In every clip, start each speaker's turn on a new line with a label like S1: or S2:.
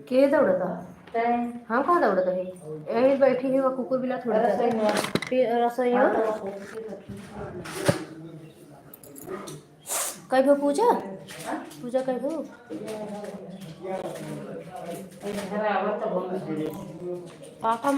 S1: के दौड़ता हम कहाँ दौड़त है यही बैठी है वो कुकुर बिला थोड़ी रसोई कई भो पूजा पूजा कई भो पापा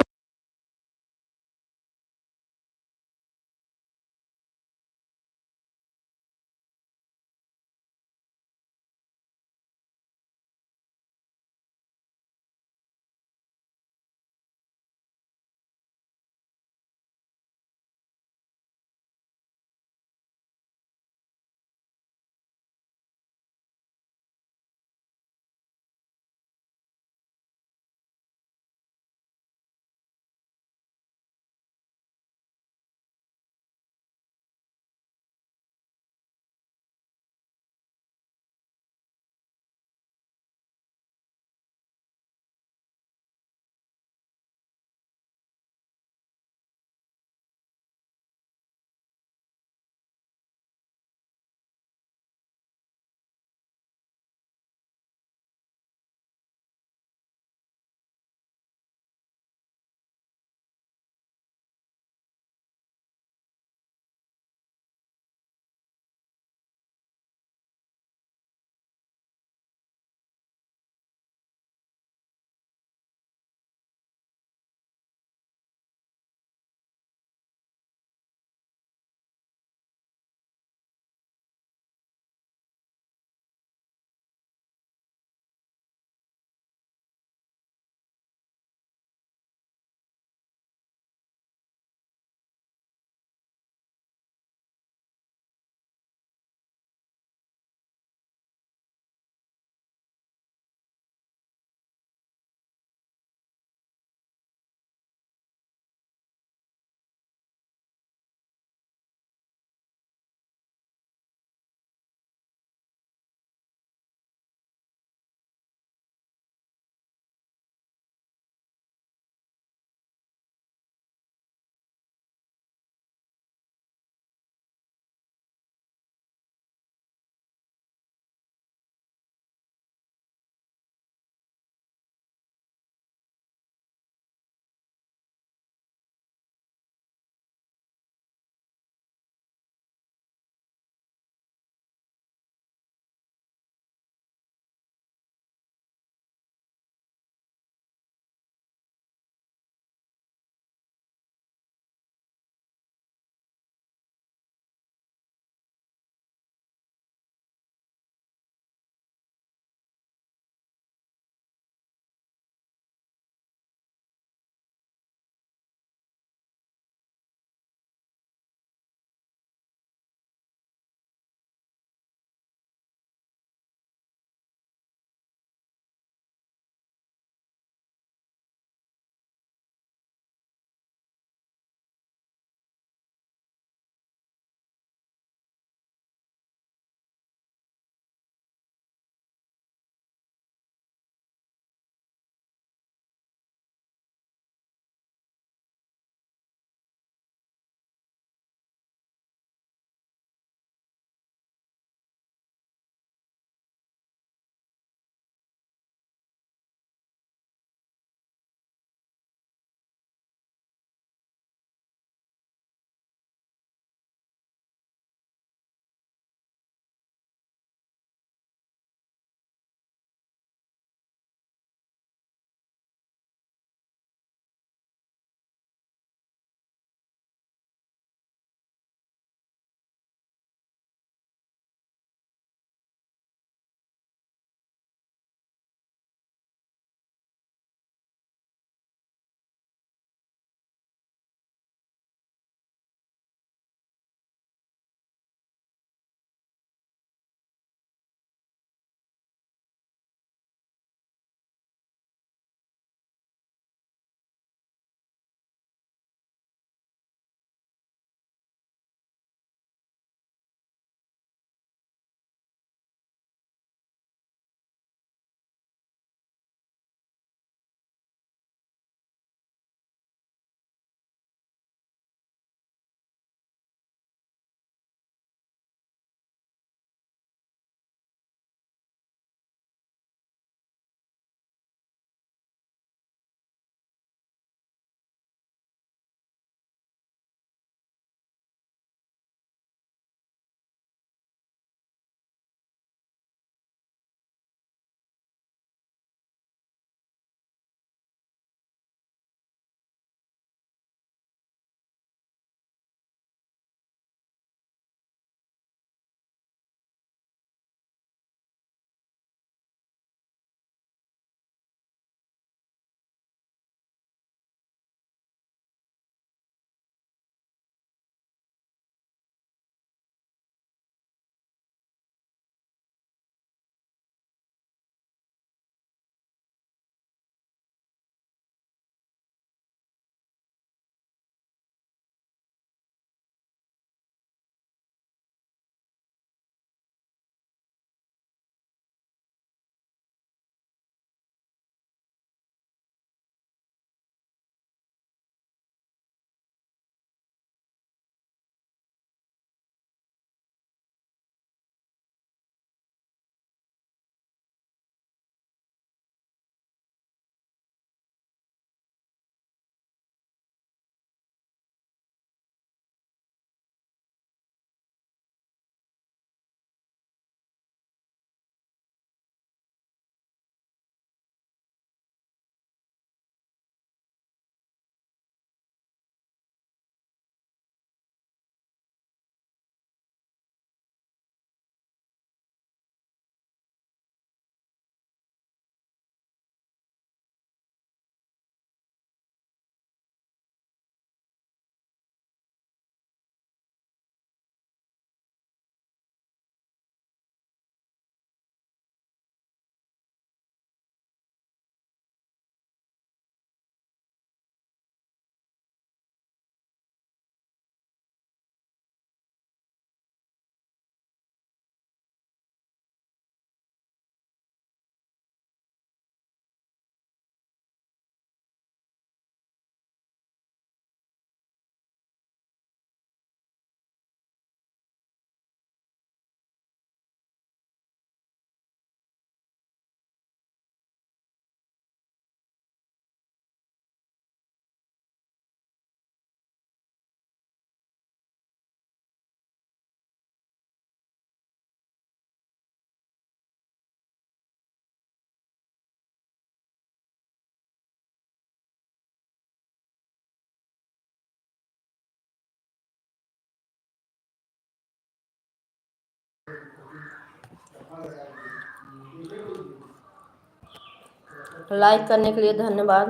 S1: लाइक करने के लिए धन्यवाद।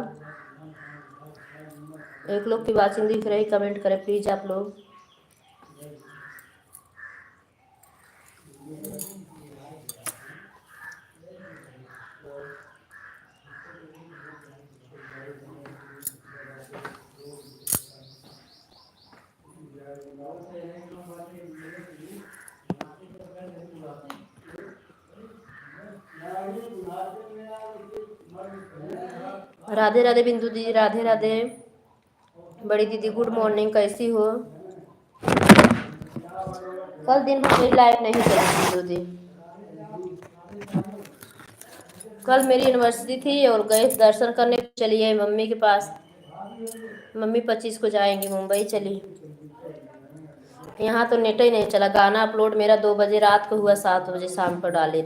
S1: एक लोग की वाचिंग दिख रही, कमेंट करें प्लीज आप लोग। राधे राधे बिंदु दीदी, राधे राधे। बड़ी दीदी गुड मॉर्निंग, कैसी हो? कल दिन भर मेरी लाइफ नहीं चली बिंदु दी। कल मेरी यूनिवर्सिटी थी और गए दर्शन करने, चली गई मम्मी के पास। मम्मी 25 को जाएंगी, मुंबई चली। यहाँ तो नेट ही नहीं चला। गाना अपलोड मेरा 2 बजे रात को हुआ, 7 बजे शाम को डाले।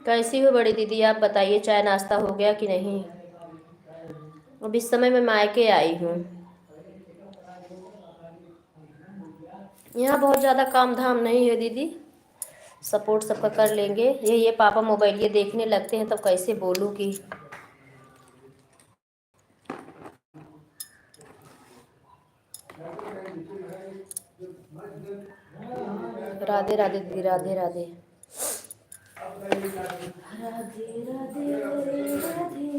S1: कैसी हो बड़ी दीदी आप बताइए, चाय नाश्ता हो गया कि नहीं? अब इस समय मैं मायके आई हूँ। यहाँ बहुत ज़्यादा काम धाम नहीं है दीदी, सपोर्ट सबका कर लेंगे। ये पापा मोबाइल ये देखने लगते हैं, तब कैसे बोलूँ कि राधे राधे दीदी, राधे राधे। राधे राधे राधे राधे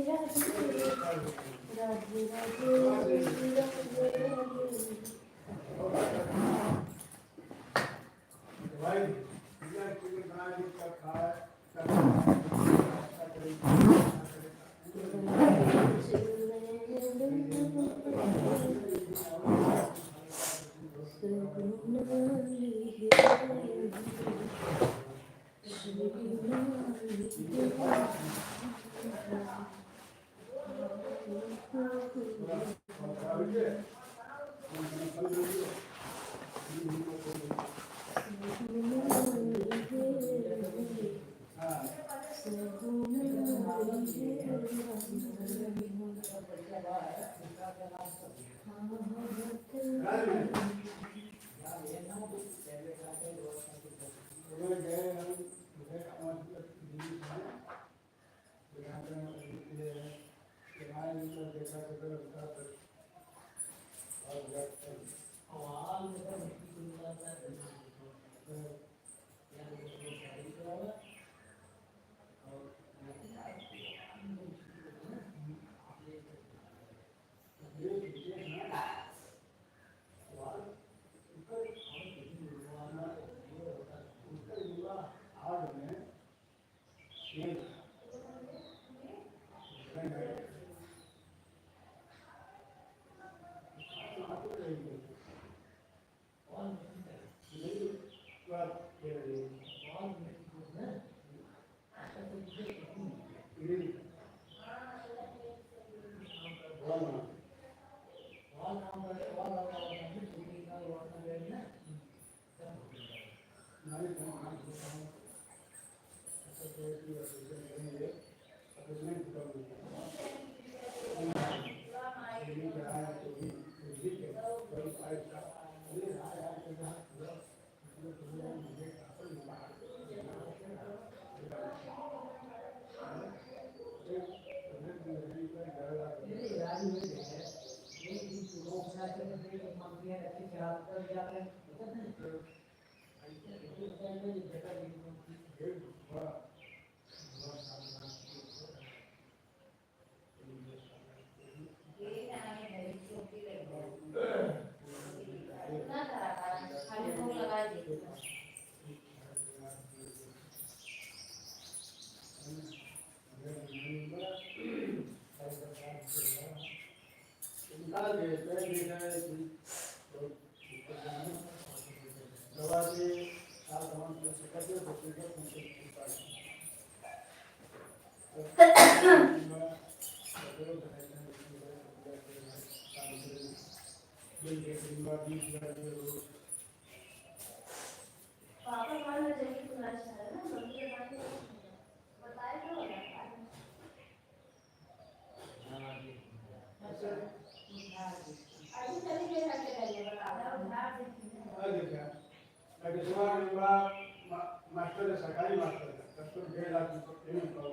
S2: मास्टर सरकारी मास्टर है, तब तो 1.5 लाख पेमेंट पाओ,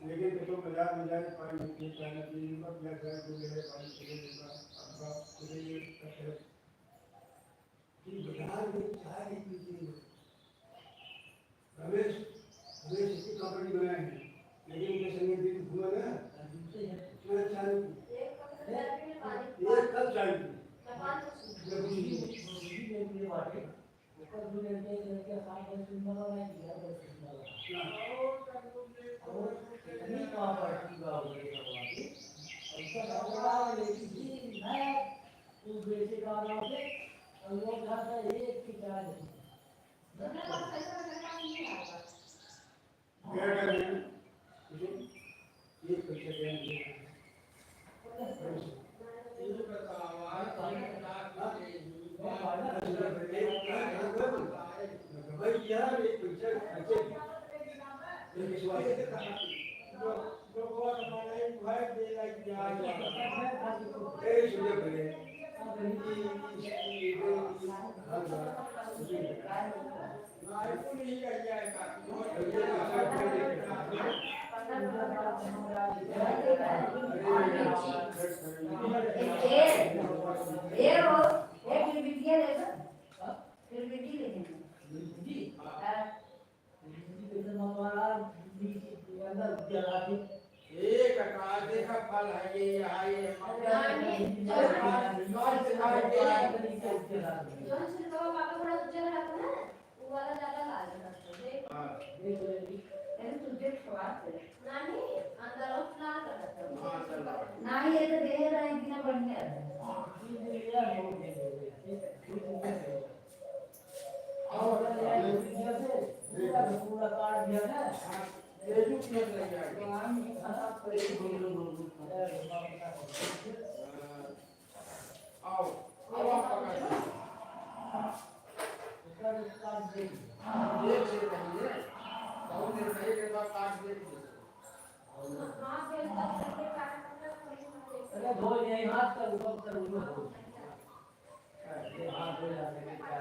S2: लेकिन तो बाजार में जाए पानी नहीं पानी पीने का क्या है जो है पानी पीने का आपका पूरे ये करते कि बाजार में चाय की चीज रमेश रमेश की कंपनी बनाए हैं, लेकिन उनके संगे दिन हुआ ना मैं चाय एक कप चाय जब एक काजे का फल है ये
S1: नाही येत देह नाही तिला बनल्या पूरा काट दिया ना ये जो किया जाएगा आओ आओ आप पकड़ उसका काट दे ये कहिए बहुत देर सही के बाद काट दे अरे धो यही हाथ का ऊपर कर ऊपर ये हाथ हो जाते हैं क्या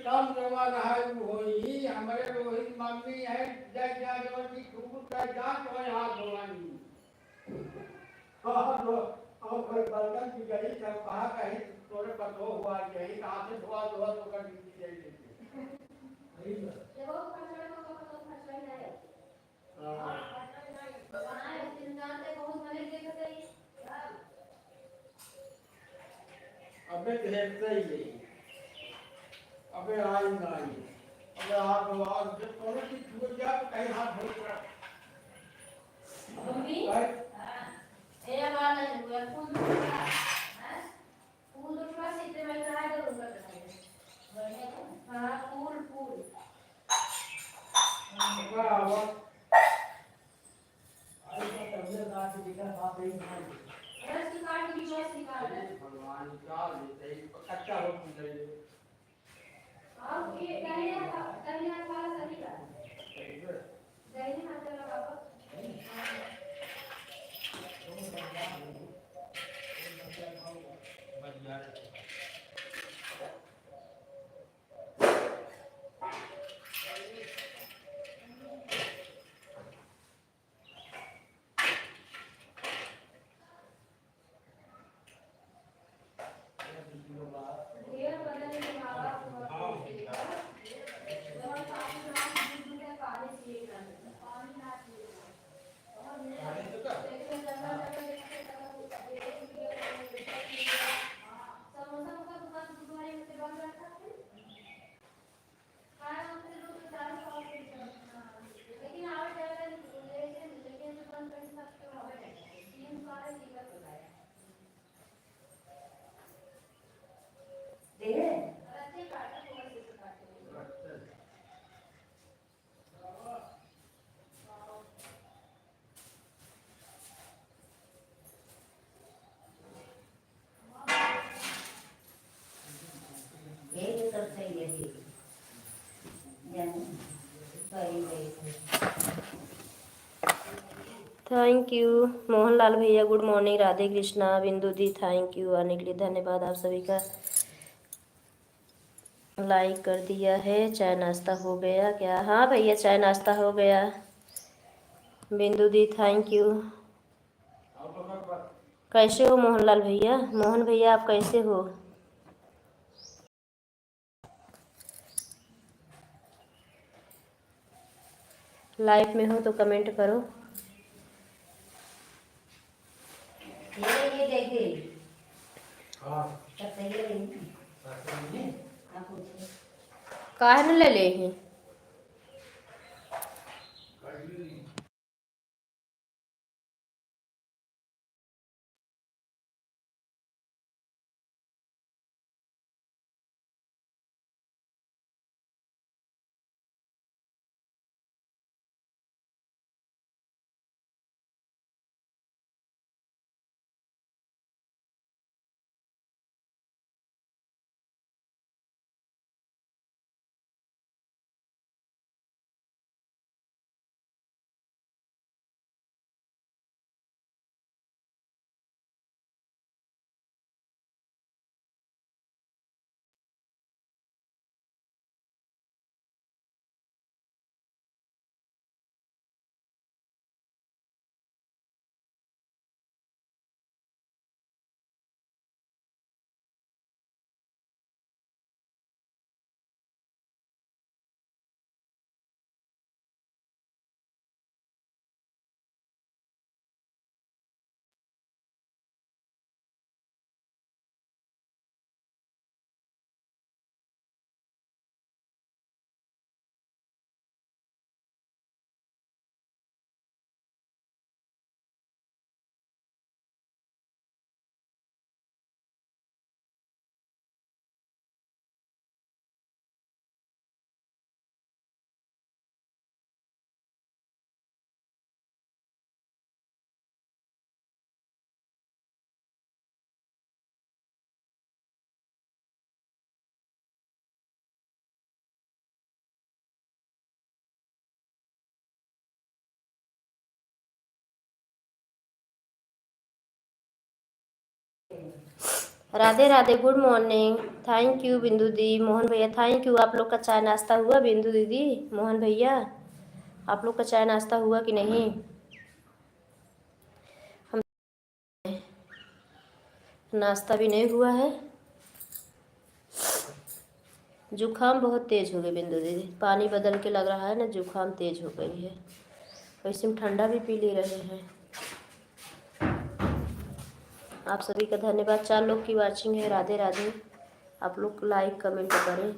S1: कम जवान है वही हमारे रोहित मम्मी है जय जय जवान की खूब का जात हो हाथ धोवानी हां तो और कोई बर्तन की गई सब कहा कहीं तोरे पतो हुआ यही कहां से धोआ धोआ तो कर दी जाएगी देखो खचड़े को तो खचड़े है हां बनाए इंसान से बहुत मने देखते ही अबे देखते ही अबे आई नहीं अबे हाथ धोआ जब तोरे की छू गया तो कहीं हाथ धो पड़ा मम्मी ए वाला है वो फूल दूसरा है फूल दूसरा से इतने में ट्राई करूंगा बढ़िया हां फूल फूल वाह वाह आई तो तबले काट दिखा बाप रे अरे इसकी काट की जोश निकाल भगवान निकाल देते कच्चा हो जाए आप ये कहीं वाला सही का दही हाथ लगा पापा बढ़िया
S3: थैंक यू मोहनलाल भैया, गुड मॉर्निंग। राधे कृष्णा। बिंदु दी थैंक यू, आने के लिए धन्यवाद। आप सभी का लाइक कर दिया है। चाय नाश्ता हो गया क्या? हाँ भैया, चाय नाश्ता हो गया। बिंदु दी थैंक यू। कैसे हो मोहनलाल भैया? मोहन भैया आप कैसे हो? लाइव में हो तो कमेंट करो।
S1: ये देखिए
S2: हाँ
S3: काहे न ले ले ही? Radhe Radhe, good morning. Thank you Bindu दी। मोहन भैया थैंक यू। आप लोग का चाय नाश्ता हुआ? बिंदु दीदी, मोहन भैया, आप लोग का चाय नाश्ता हुआ कि नहीं? हम नाश्ता भी नहीं हुआ है। जुकाम बहुत तेज हो गई बिंदु दीदी, पानी बदल के लग रहा है ना, जुकाम तेज हो गई है। वैसे हम ठंडा भी पी ले रहे हैं। आप सभी का धन्यवाद। 4 लोग की वाचिंग है। राधे राधे। आप लोग लाइक कमेंट करें।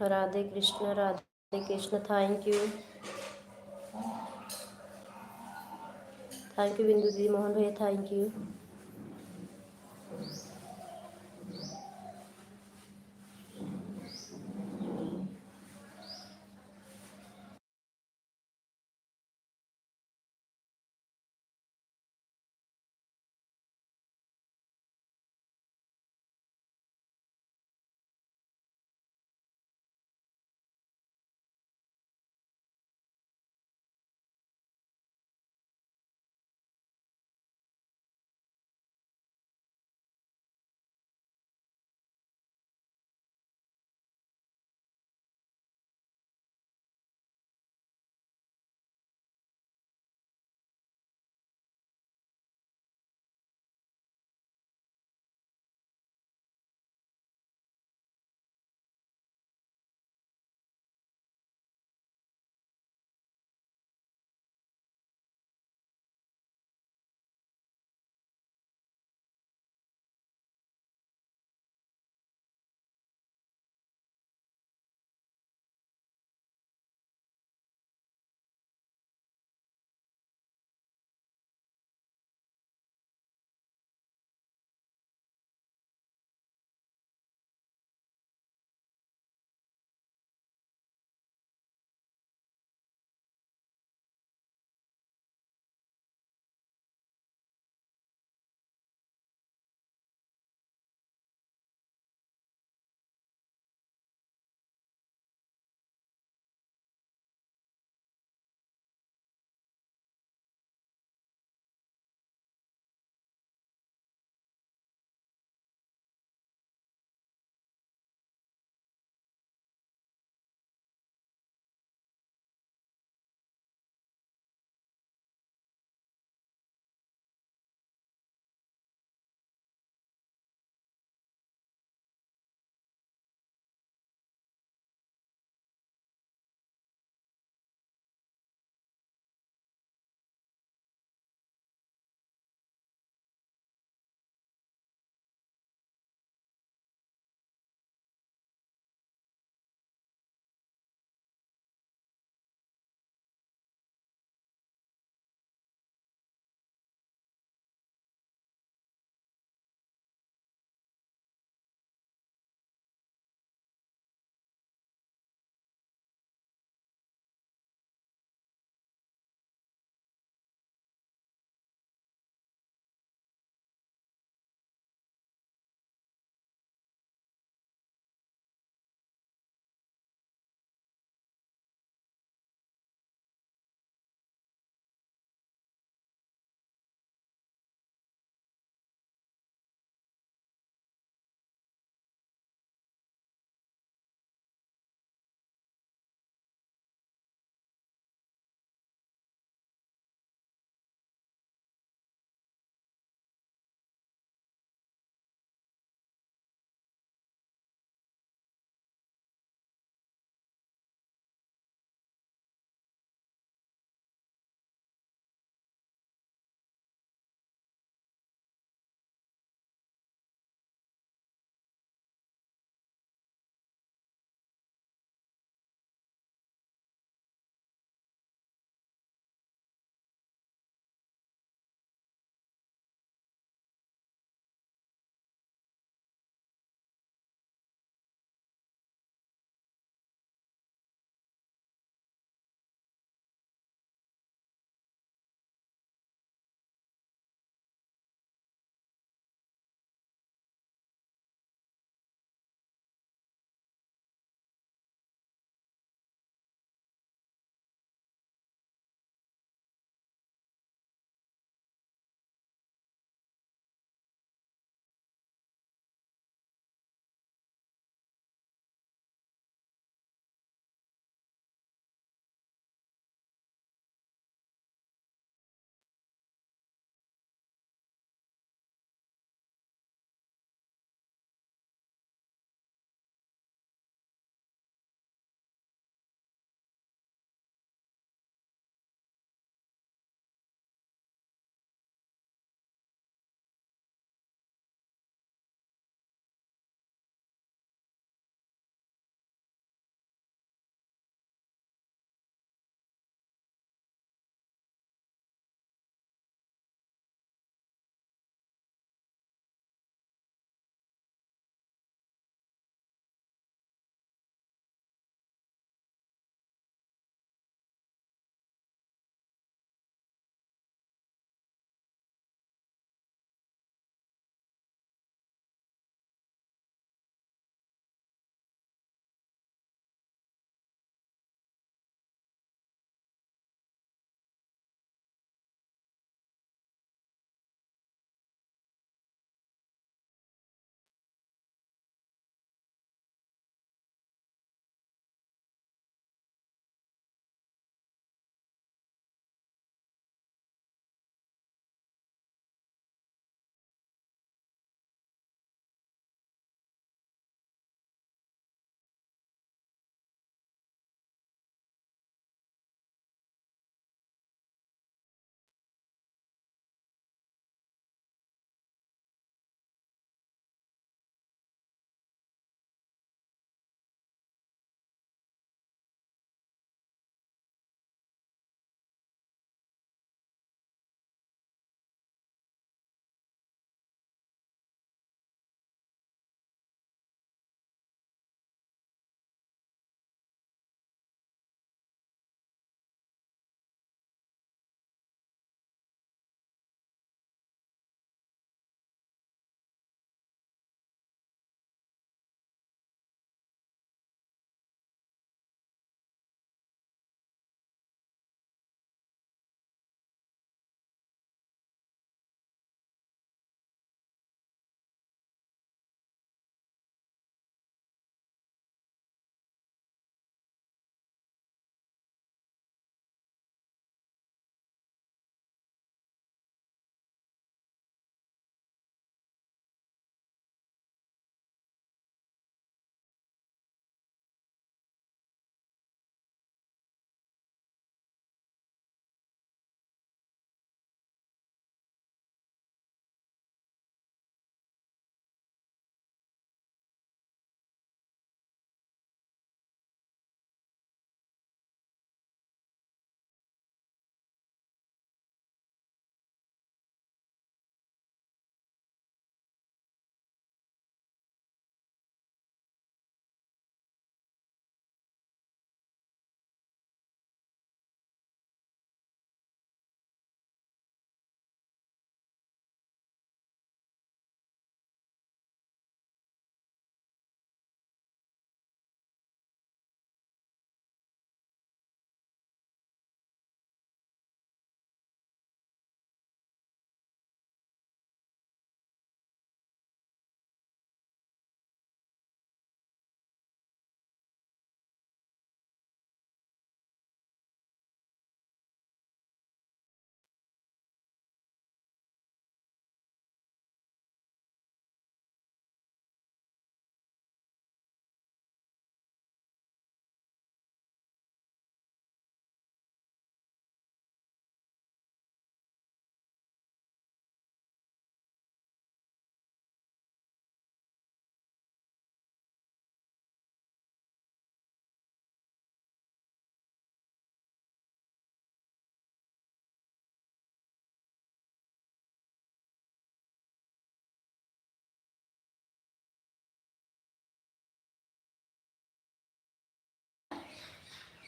S3: राधे कृष्ण, राधे कृष्ण। थैंक यू बिंदु दीदी, मोहन भैया थैंक यू।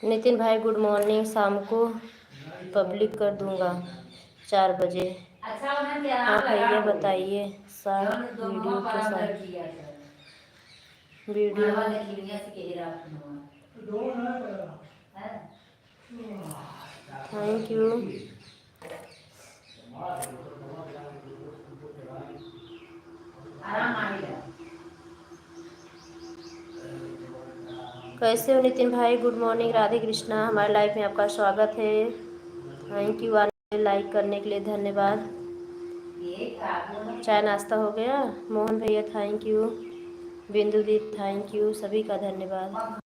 S3: नितिन भाई गुड मॉर्निंग। शाम को पब्लिक कर दूंगा 4 बजे।
S1: अच्छा उन्हें क्या
S3: हाँ भैया
S1: लगा
S3: बताइए। साथ वीडियो के साथ वीडियो थैंक यू। कैसे हो नितिन भाई? Good morning. राधे कृष्णा। हमारे लाइफ में आपका स्वागत है। थैंक यू आने लाइक करने के लिए धन्यवाद। चाय नाश्ता हो गया? मोहन भैया thank you. Bindu the thank you. सभी का धन्यवाद।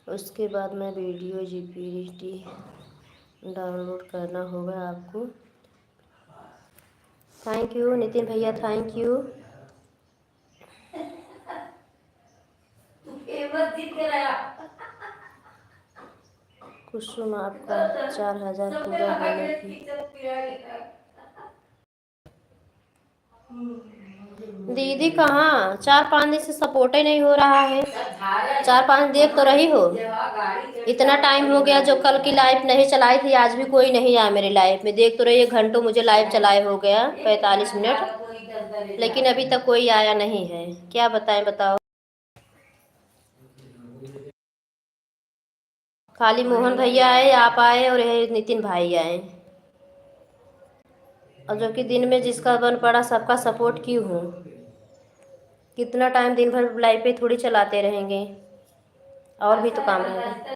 S3: उसके बाद में वीडियो जीपीटी डाउनलोड करना होगा आपको। थैंक यू नितिन भैया, थैंक यू। कुसुम आपका 4000 पूरा होने की। दीदी कहाँ, 4-5 दिन से सपोर्ट ही नहीं हो रहा है। 4-5 देख तो रही हो, इतना टाइम हो गया। जो कल की लाइफ नहीं चलाई थी, आज भी कोई नहीं आया मेरी लाइफ में। देख तो रही है, घंटों मुझे लाइव चलाए हो गया 45 मिनट, लेकिन अभी तक कोई आया नहीं है। क्या बताएं, बताओ। खाली मोहन भैया आए, आप आए और ये नितिन भाई आए। और जो कि दिन में जिसका बन पड़ा सबका सपोर्ट क्यों हूँ। कितना टाइम दिन भर लाइफ पे थोड़ी चलाते रहेंगे, और भी तो काम रहेगा।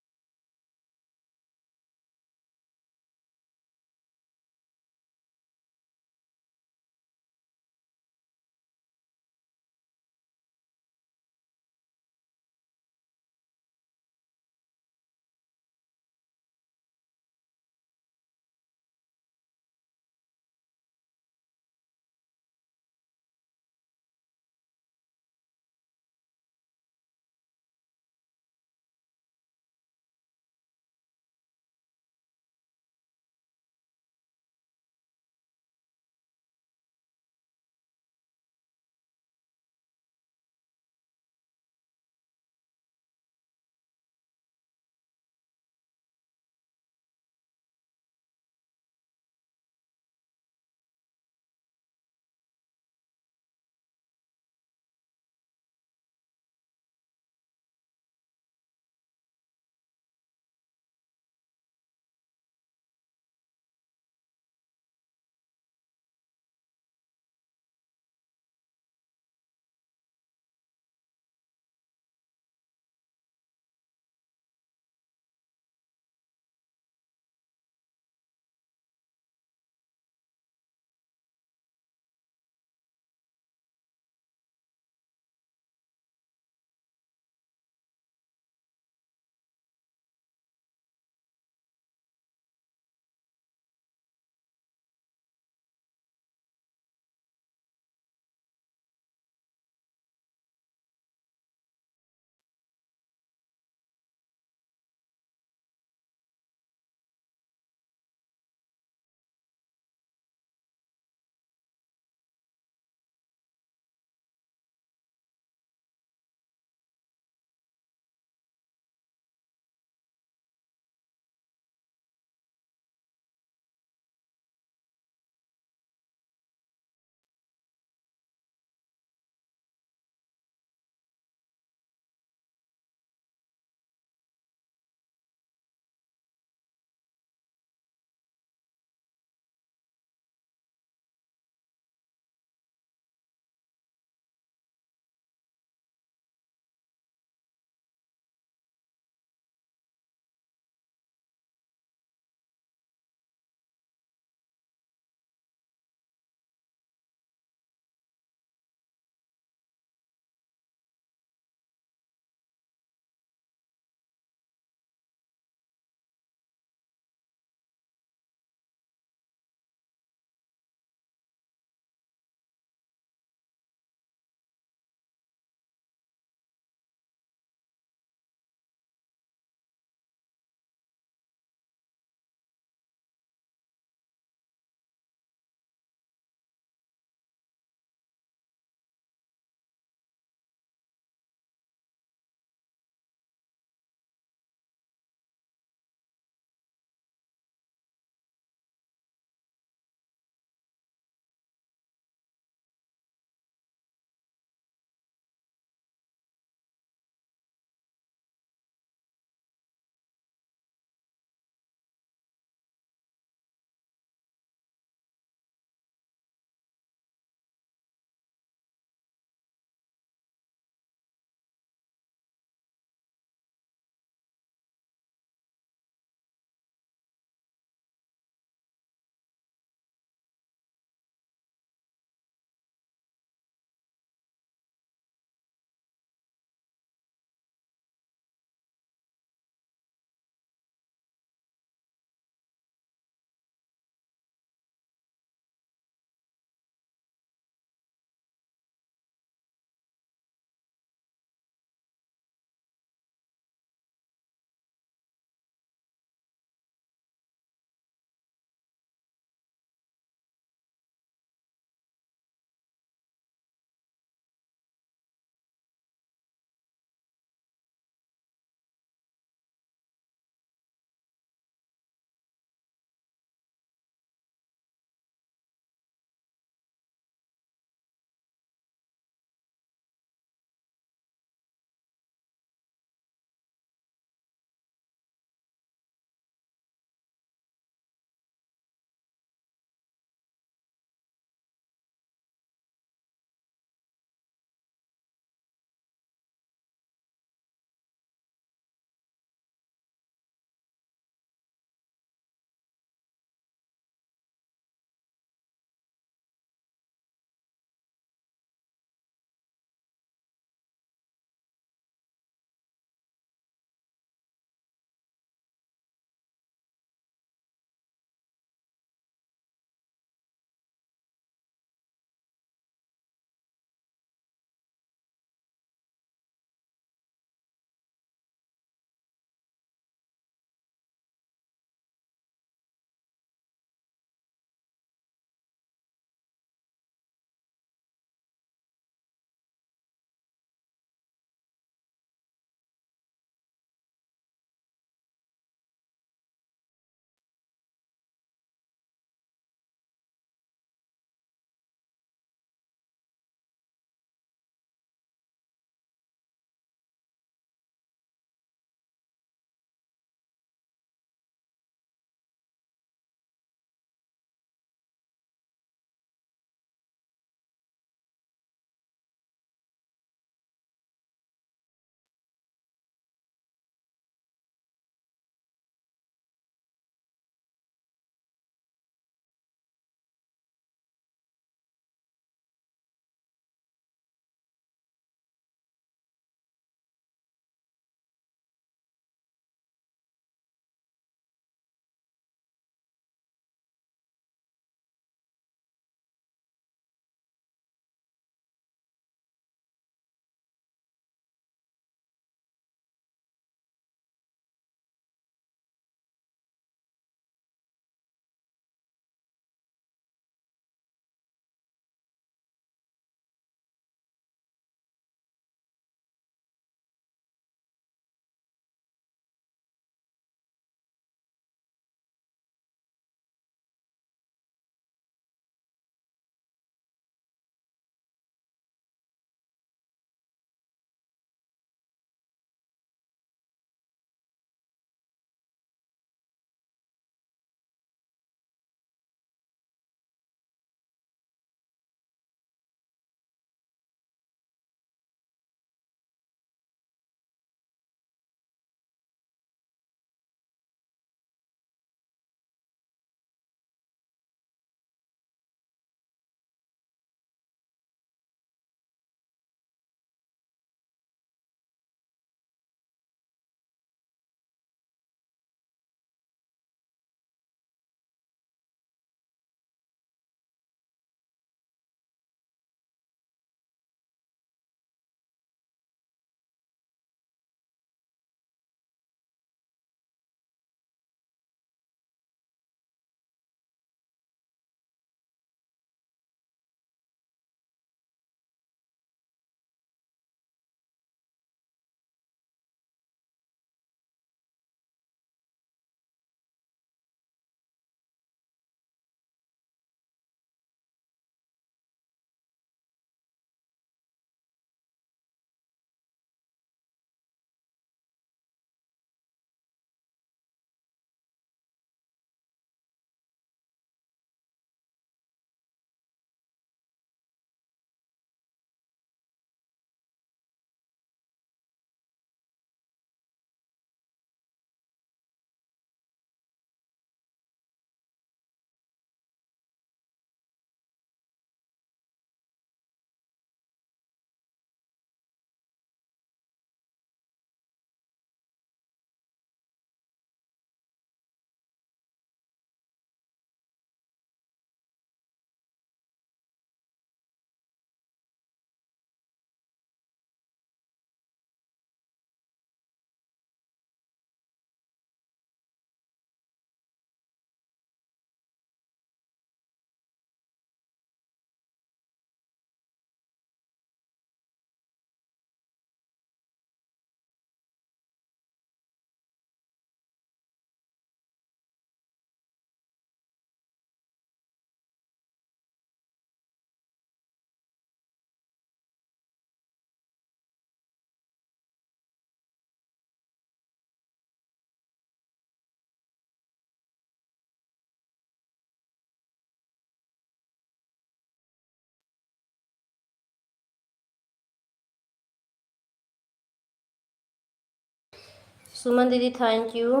S3: सुमन दीदी थैंक यू।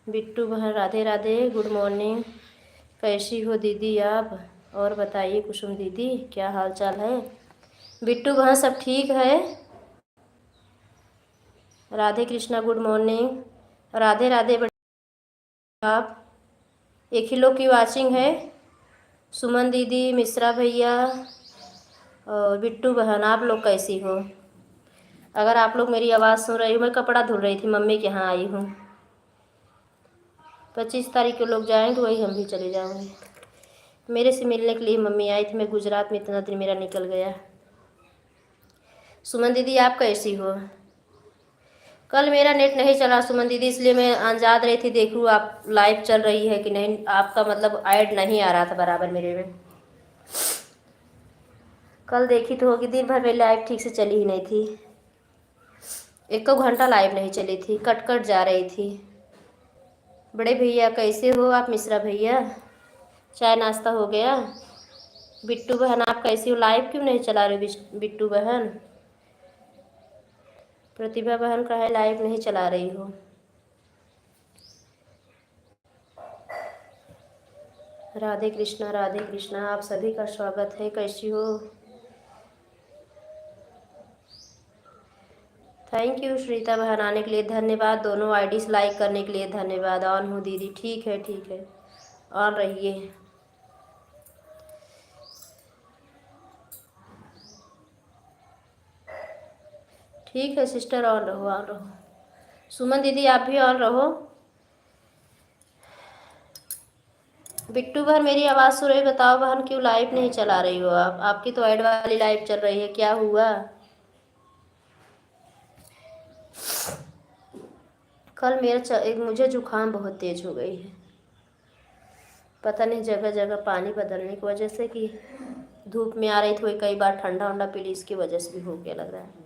S3: बिट्टू बहन राधे राधे, गुड मॉर्निंग। कैसी हो दीदी आप? और बताइए कुसुम दीदी क्या हाल चाल है? बिट्टू बहन सब ठीक है। Radhe Krishna good morning. राधे राधे आप। एक ही लोग की वाचिंग है। सुमन दीदी, मिश्रा भैया और बिट्टू बहन, आप लोग कैसी हो? अगर आप लोग मेरी आवाज़ सुन रही हो, मैं कपड़ा धुल रही थी, मम्मी के यहाँ आई हूँ। 25 तारीख को लोग जाएंगे, वही हम भी चले जाएंगे। मेरे से मिलने के लिए मम्मी आई थी, मैं गुजरात में, इतना दिन मेरा निकल गया। सुमन दीदी आप कैसी हो? कल मेरा नेट नहीं चला सुमन दीदी, इसलिए मैं अनजान रही थी, देखूँ आप लाइव चल रही है कि नहीं। आपका मतलब ऐड नहीं आ रहा था बराबर मेरे में। कल देखी तो होगी, दिन भर मेरी लाइव ठीक से चली ही नहीं थी। 1 घंटा लाइव नहीं चली थी, कट कट जा रही थी। बड़े भैया कैसे हो आप? मिश्रा भैया चाय नाश्ता हो गया? बिट्टू बहन आप कैसी हो? लाइव क्यों नहीं चला रहे बिट्टू बहन? प्रतिभा बहन का है लाइव नहीं चला रही हो। राधे कृष्णा, आप सभी का स्वागत है। कैसी हो? थैंक यू श्रीता बहन, आने के लिए धन्यवाद। दोनों आईडीज लाइक करने के लिए धन्यवाद। ऑन हूँ दीदी, ठीक है ऑन रहिए। ठीक है सिस्टर, ऑन रहो। सुमन दीदी आप भी ऑन रहो। बिट्टू बहन मेरी आवाज़ सुन रही, बताओ बहन क्यों लाइव नहीं चला रही हो आप? आपकी तो ऐड वाली लाइव चल रही है, क्या हुआ? कल मुझे जुकाम बहुत तेज हो गई है, पता नहीं जगह जगह पानी बदलने की वजह से कि धूप में आ रही थी, कई बार ठंडा वंडा पी ली, इसकी वजह से भी हो गया लग रहा है।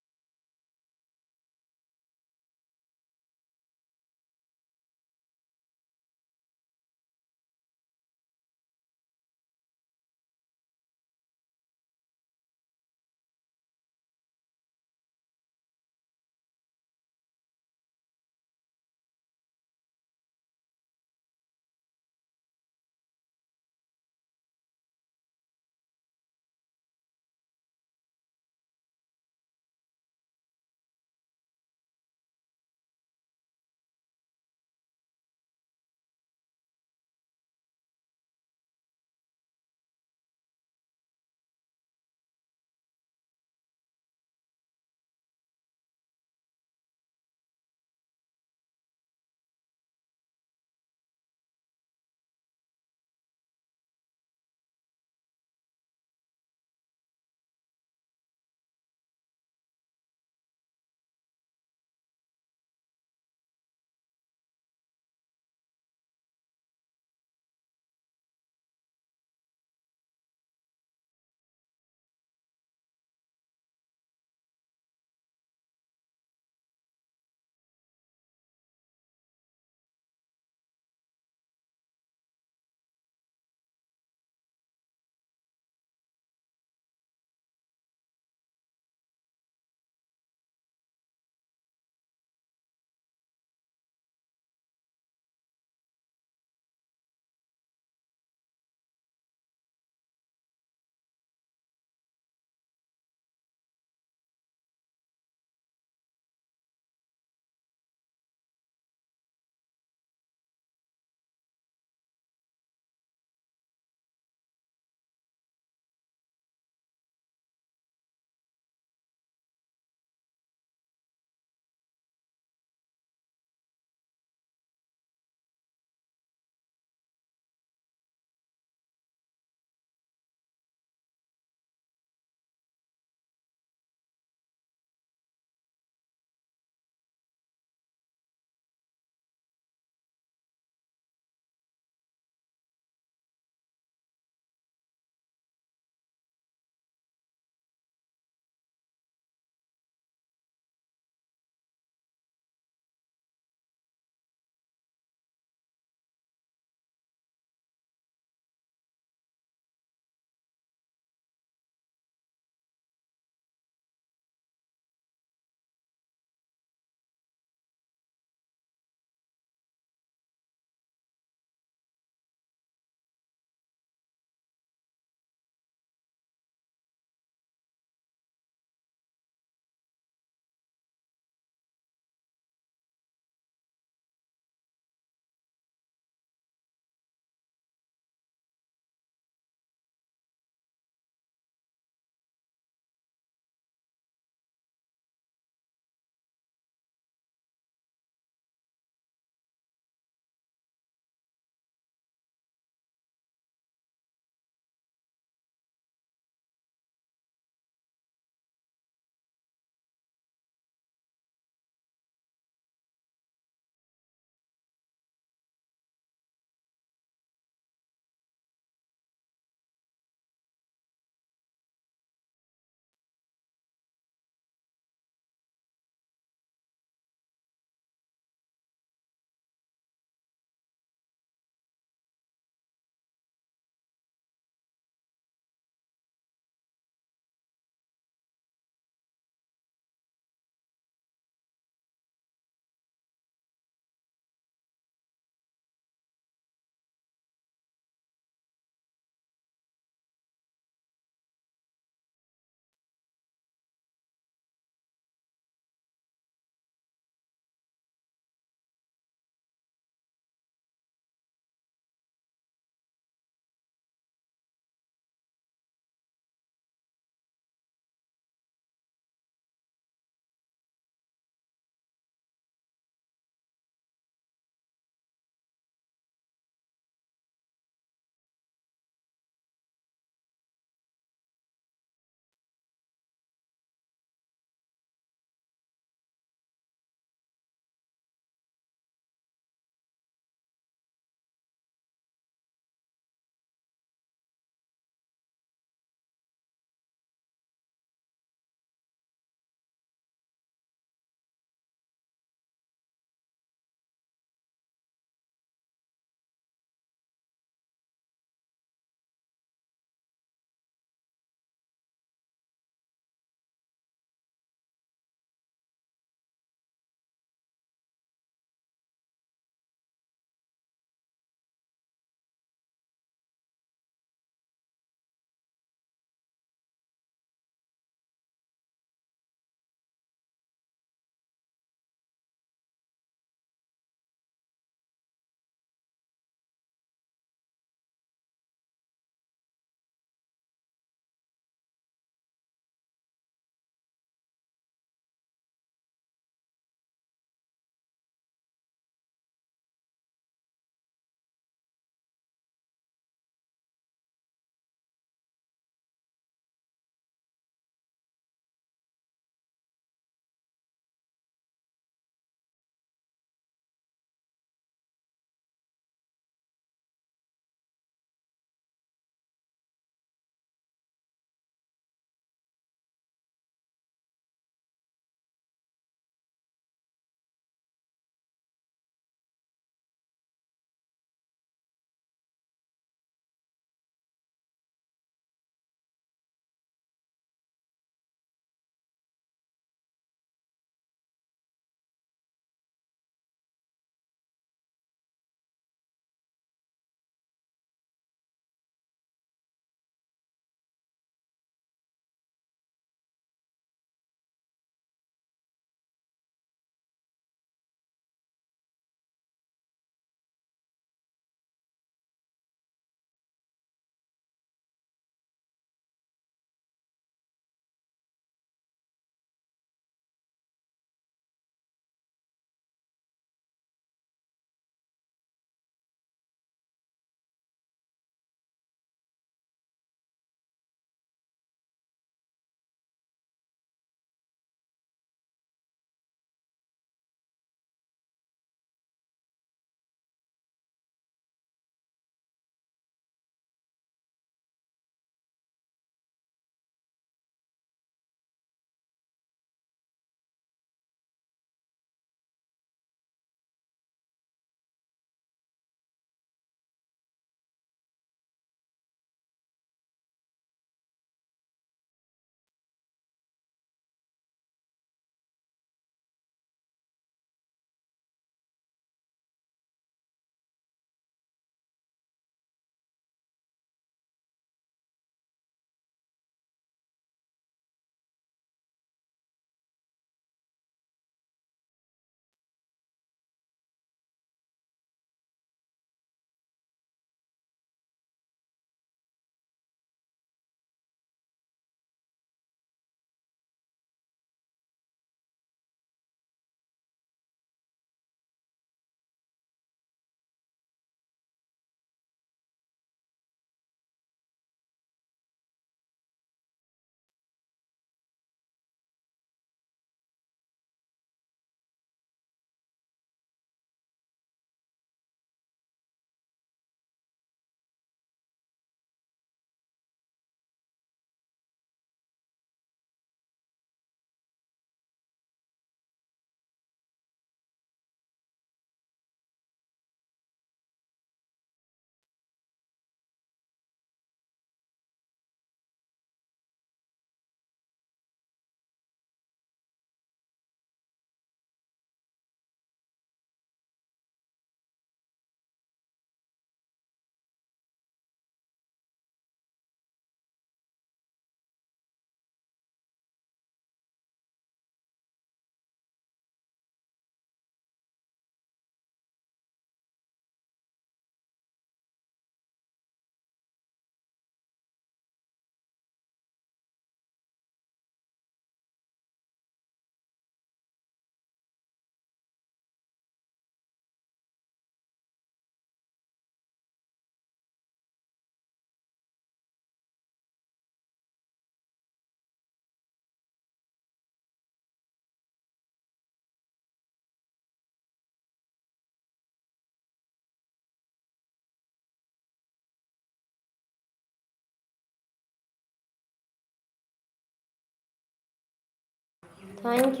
S3: Thank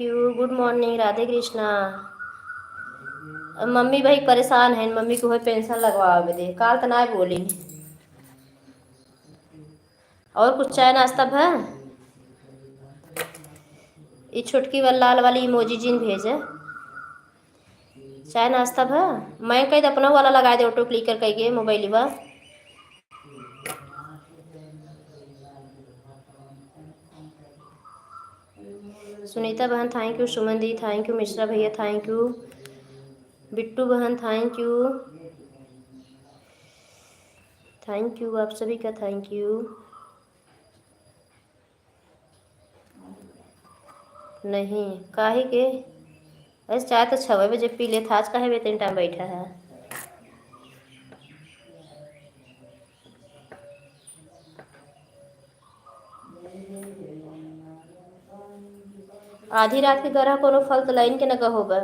S3: you. Good morning, Radhe Krishna. Mummy भाई परेशान है, मम्मी को पेंशन लगवावे दे, काल तो ना बोली। और कुछ चाय नाश्ता भा? ये छोटकी वाली लाल वाली इमोजी जिन भेजे चाय नाश्ता भा। मैं कही अपना वाला लगा दे ऑटो क्लिकर कह के मोबाइल बा। सुनीता बहन thank you, Suman the thank you, Mishra भैया थैंक यू, बिट्टू बहन थैंक यू, आप सभी का थैंक यू। नहीं काहे के ऐसे चाय तो 6 बजे पी ले था, आज काहे बे इतने टाइम बैठा है। आधी रात के गरह कोनो फल तो लाइन के न होगा।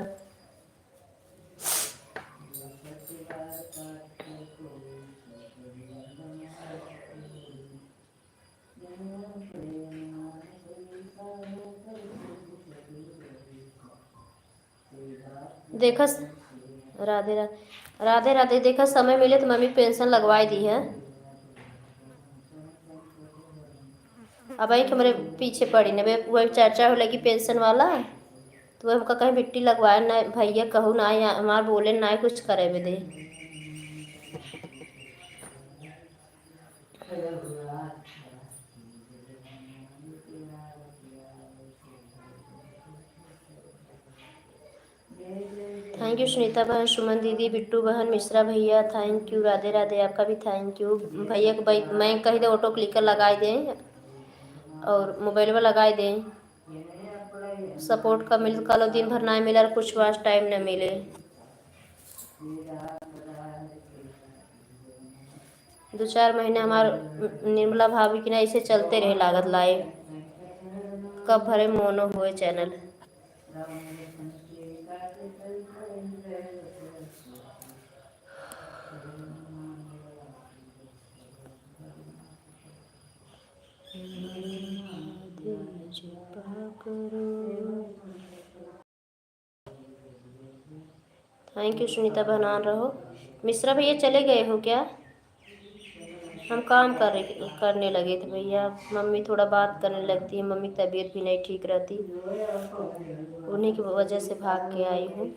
S3: देखस राधे राधे राधे देखा समय मिले तो मम्मी पेंशन लगवाई दी है। अब आई हमारे पीछे पड़ी ने वही चर्चा हो लगी पेंशन वाला, तो वह हमका कहीं मिट्टी लगवाए ना भैया कहूँ ना हमार बोले ना कुछ करे बे दे। थैंक यू सुनीता बहन, सुमन दीदी, बिट्टू बहन, मिश्रा भैया थैंक यू, राधे राधे आपका भी थैंक यू। भैया को भाई मैं कही दे ऑटो क्लिकर लगाई दें और मोबाइल में लगाई दें। सपोर्ट का मिल कल दिन भर ना मिला और कुछ वास टाइम न मिले। दो चार महीने हमार निर्मला भाभी की ना ऐसे चलते रहे लागत लाइव, कब भरे मोनो हुए चैनल। थैंक यू सुनीता बहन, आन रहो। मिश्रा भैया चले गए हो क्या? हम काम करने लगे थे भैया, मम्मी थोड़ा बात करने लगती है, मम्मी की तबीयत भी नहीं ठीक रहती, उन्हीं की वजह से भाग के आई हूँ।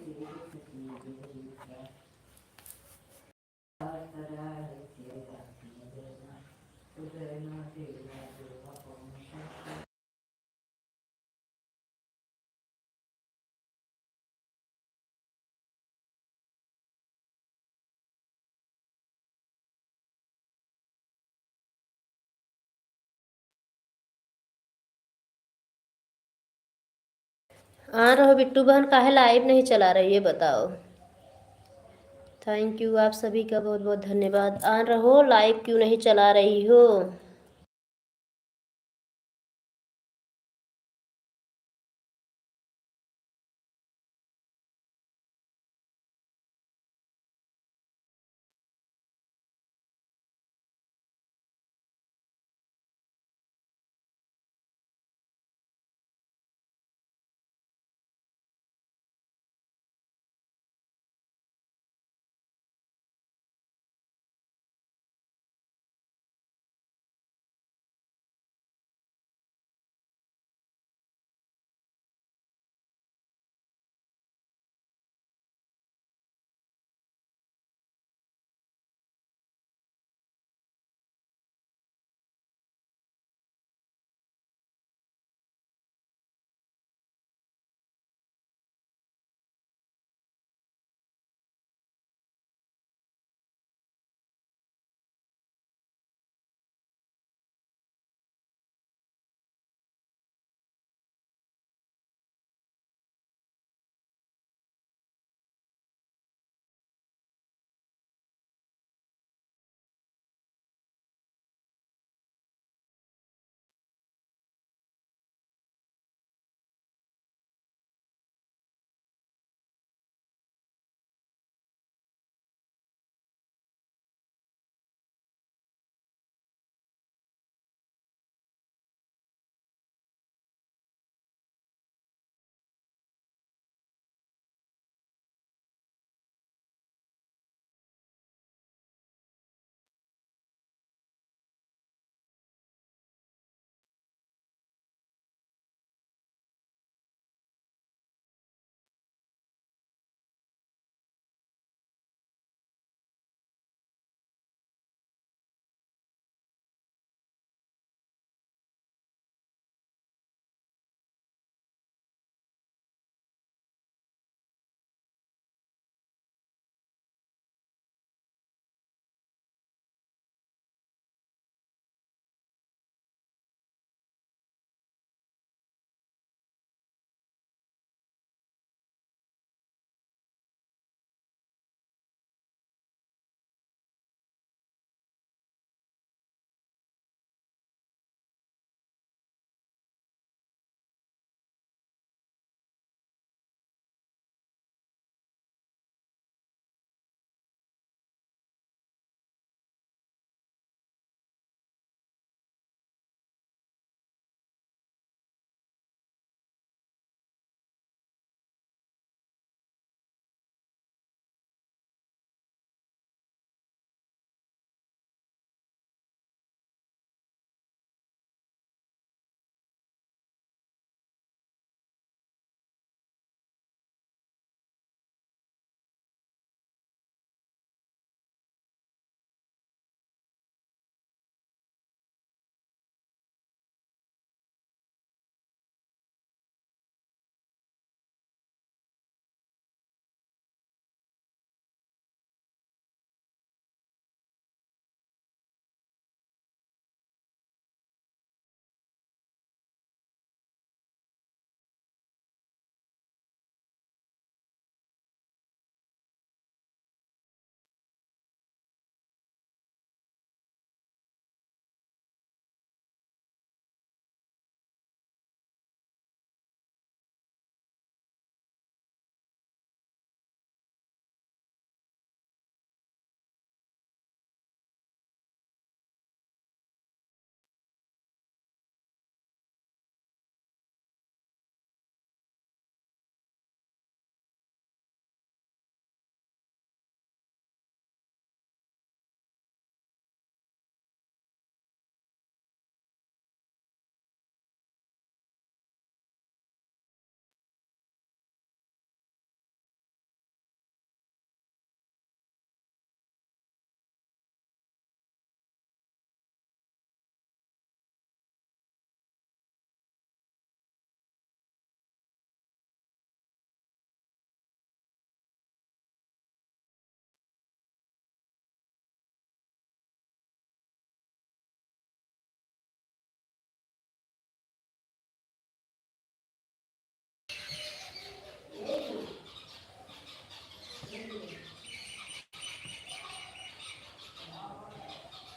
S3: आ रहो बिट्टू बहन, काहे लाइव नहीं चला रही है बताओ। थैंक यू, आप सभी का बहुत बहुत धन्यवाद। आ रहो लाइव क्यों नहीं चला रही हो?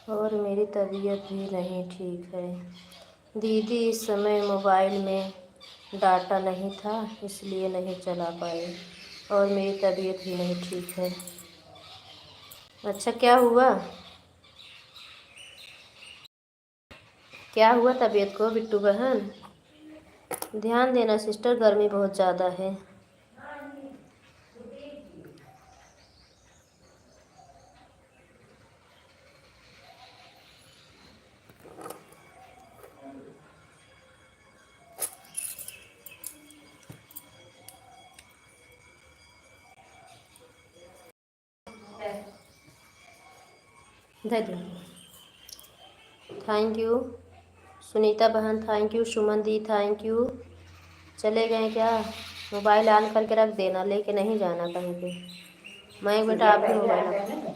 S3: और मेरी तबीयत भी नहीं ठीक है दीदी। इस समय मोबाइल में डाटा नहीं था इसलिए नहीं चला पाए और मेरी तबीयत भी नहीं ठीक है। अच्छा, क्या हुआ? क्या हुआ तबीयत को बिट्टू बहन? ध्यान देना सिस्टर, गर्मी बहुत ज़्यादा है। दे दो। थैंक यू सुनीता बहन, thank you Suman the, thank you. चले गए क्या? मोबाइल ऑन करके रख देना, लेके नहीं जाना कहीं पे। मैं बेटा आप ही मोबाइल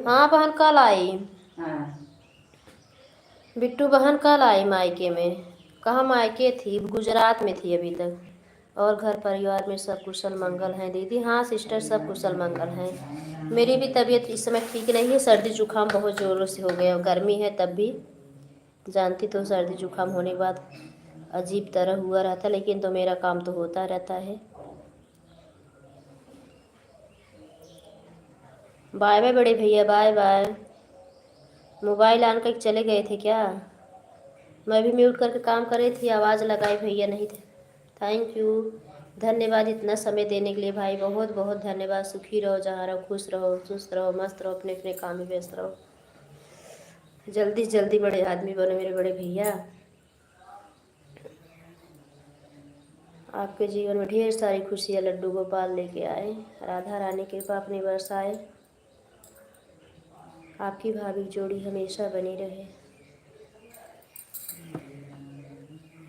S3: हाँ बहन, कल आई। बिट्टू बहन कल आई मायके में। कहाँ मायके थी? गुजरात में थी अभी तक। और घर परिवार में सब कुशल मंगल हैं दीदी? हाँ सिस्टर, सब कुशल मंगल हैं। मेरी भी तबीयत इस समय ठीक नहीं है, सर्दी जुकाम बहुत ज़ोरों से हो गया। गर्मी है तब भी, जानती तो, सर्दी जुकाम होने के बाद अजीब तरह हुआ रहता, लेकिन तो मेरा काम तो होता रहता है। बाय बाय बड़े भैया, बाय बाय। मोबाइल ऑन करके चले गए थे क्या? मैं भी म्यूट करके काम कर रही थी, आवाज़ लगाई भैया नहीं थे। थैंक यू, धन्यवाद इतना समय देने के लिए भाई, बहुत बहुत धन्यवाद। सुखी रहो, जहाँ रहो, खुश रहो, चुस्त रहो, मस्त रहो, अपने अपने काम में व्यस्त रहो। जल्दी से जल्दी बड़े आदमी बनो मेरे बड़े भैया। आपके जीवन में ढेर सारी खुशियाँ लड्डू गोपाल लेके आए। राधा रानी कृपा अपनी बरसाए। आपकी भाभी की जोड़ी हमेशा बनी रहे।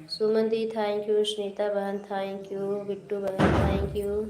S3: सुमन दी थैंक यू, सुनीता बहन थैंक यू, बिट्टू बहन थैंक यू।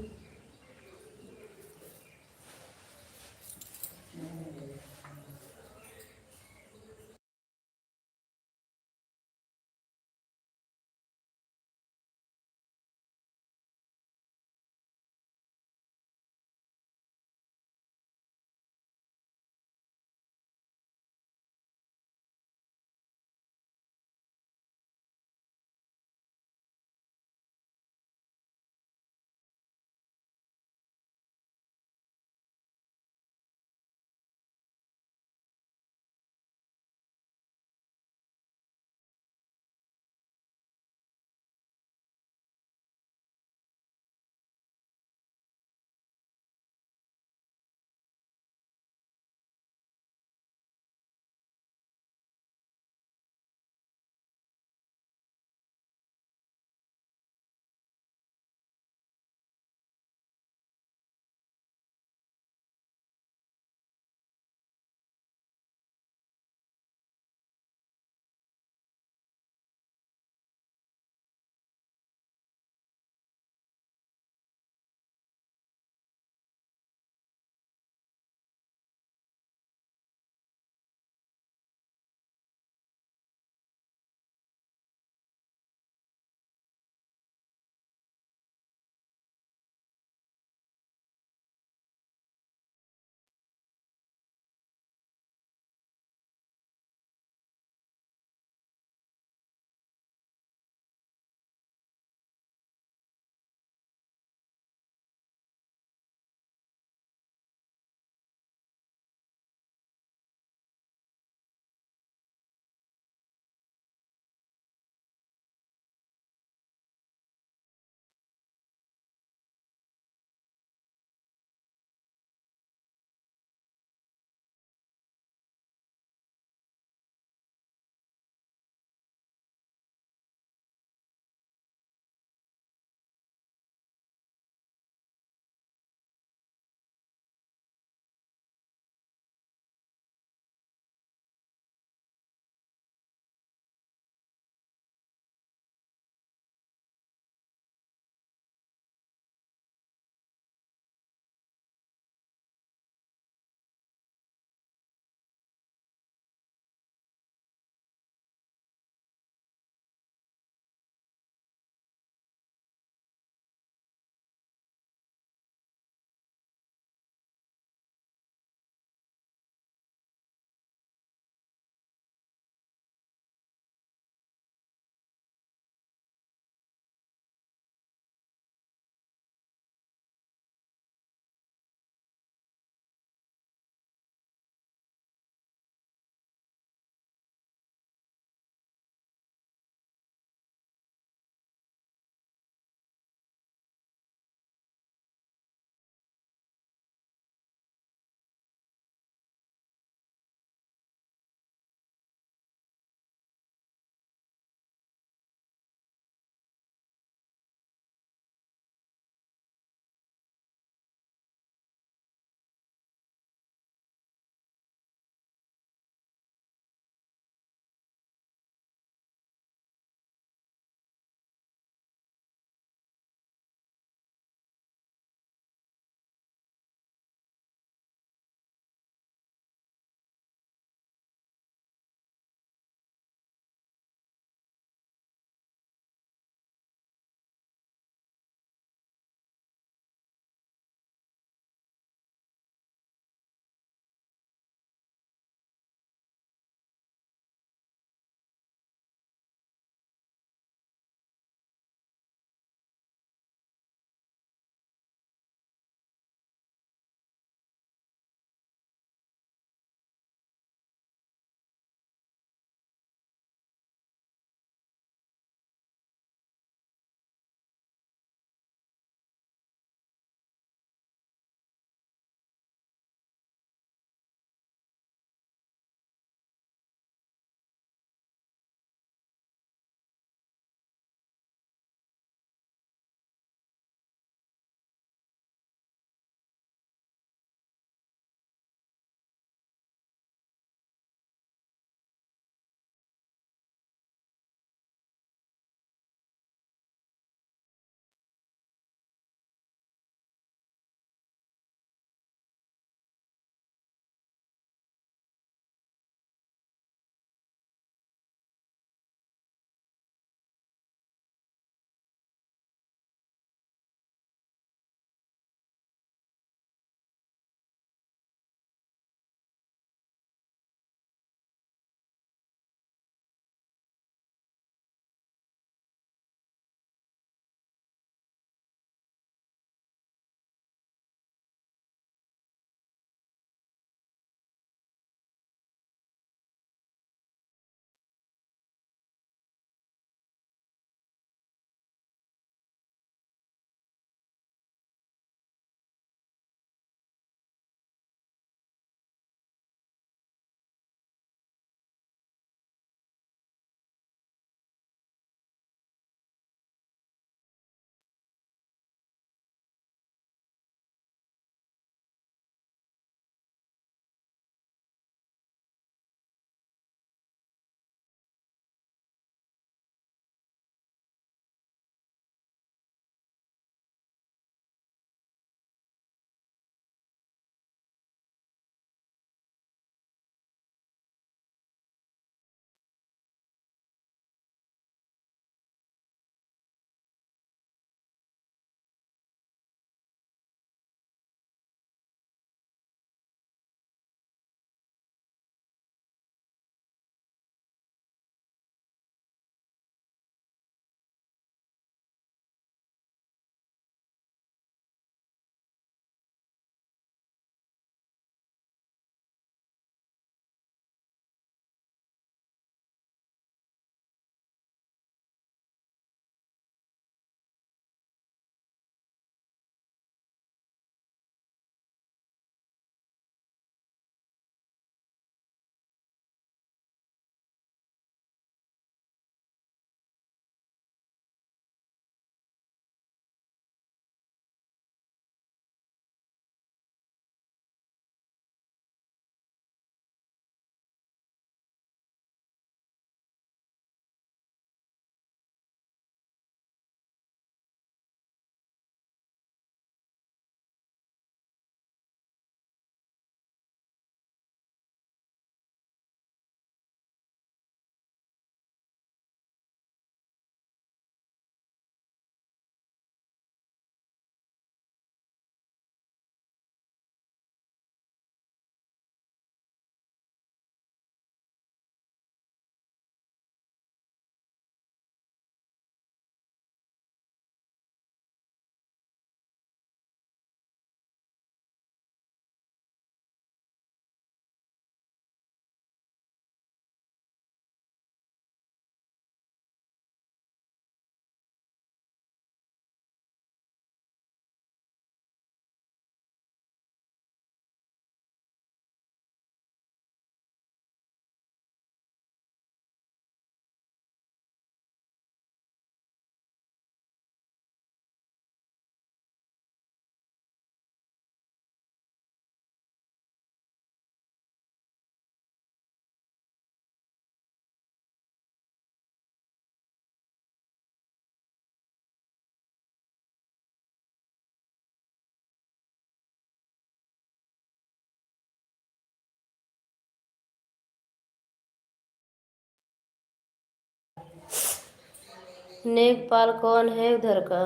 S3: नेकपाल कौन है उधर का?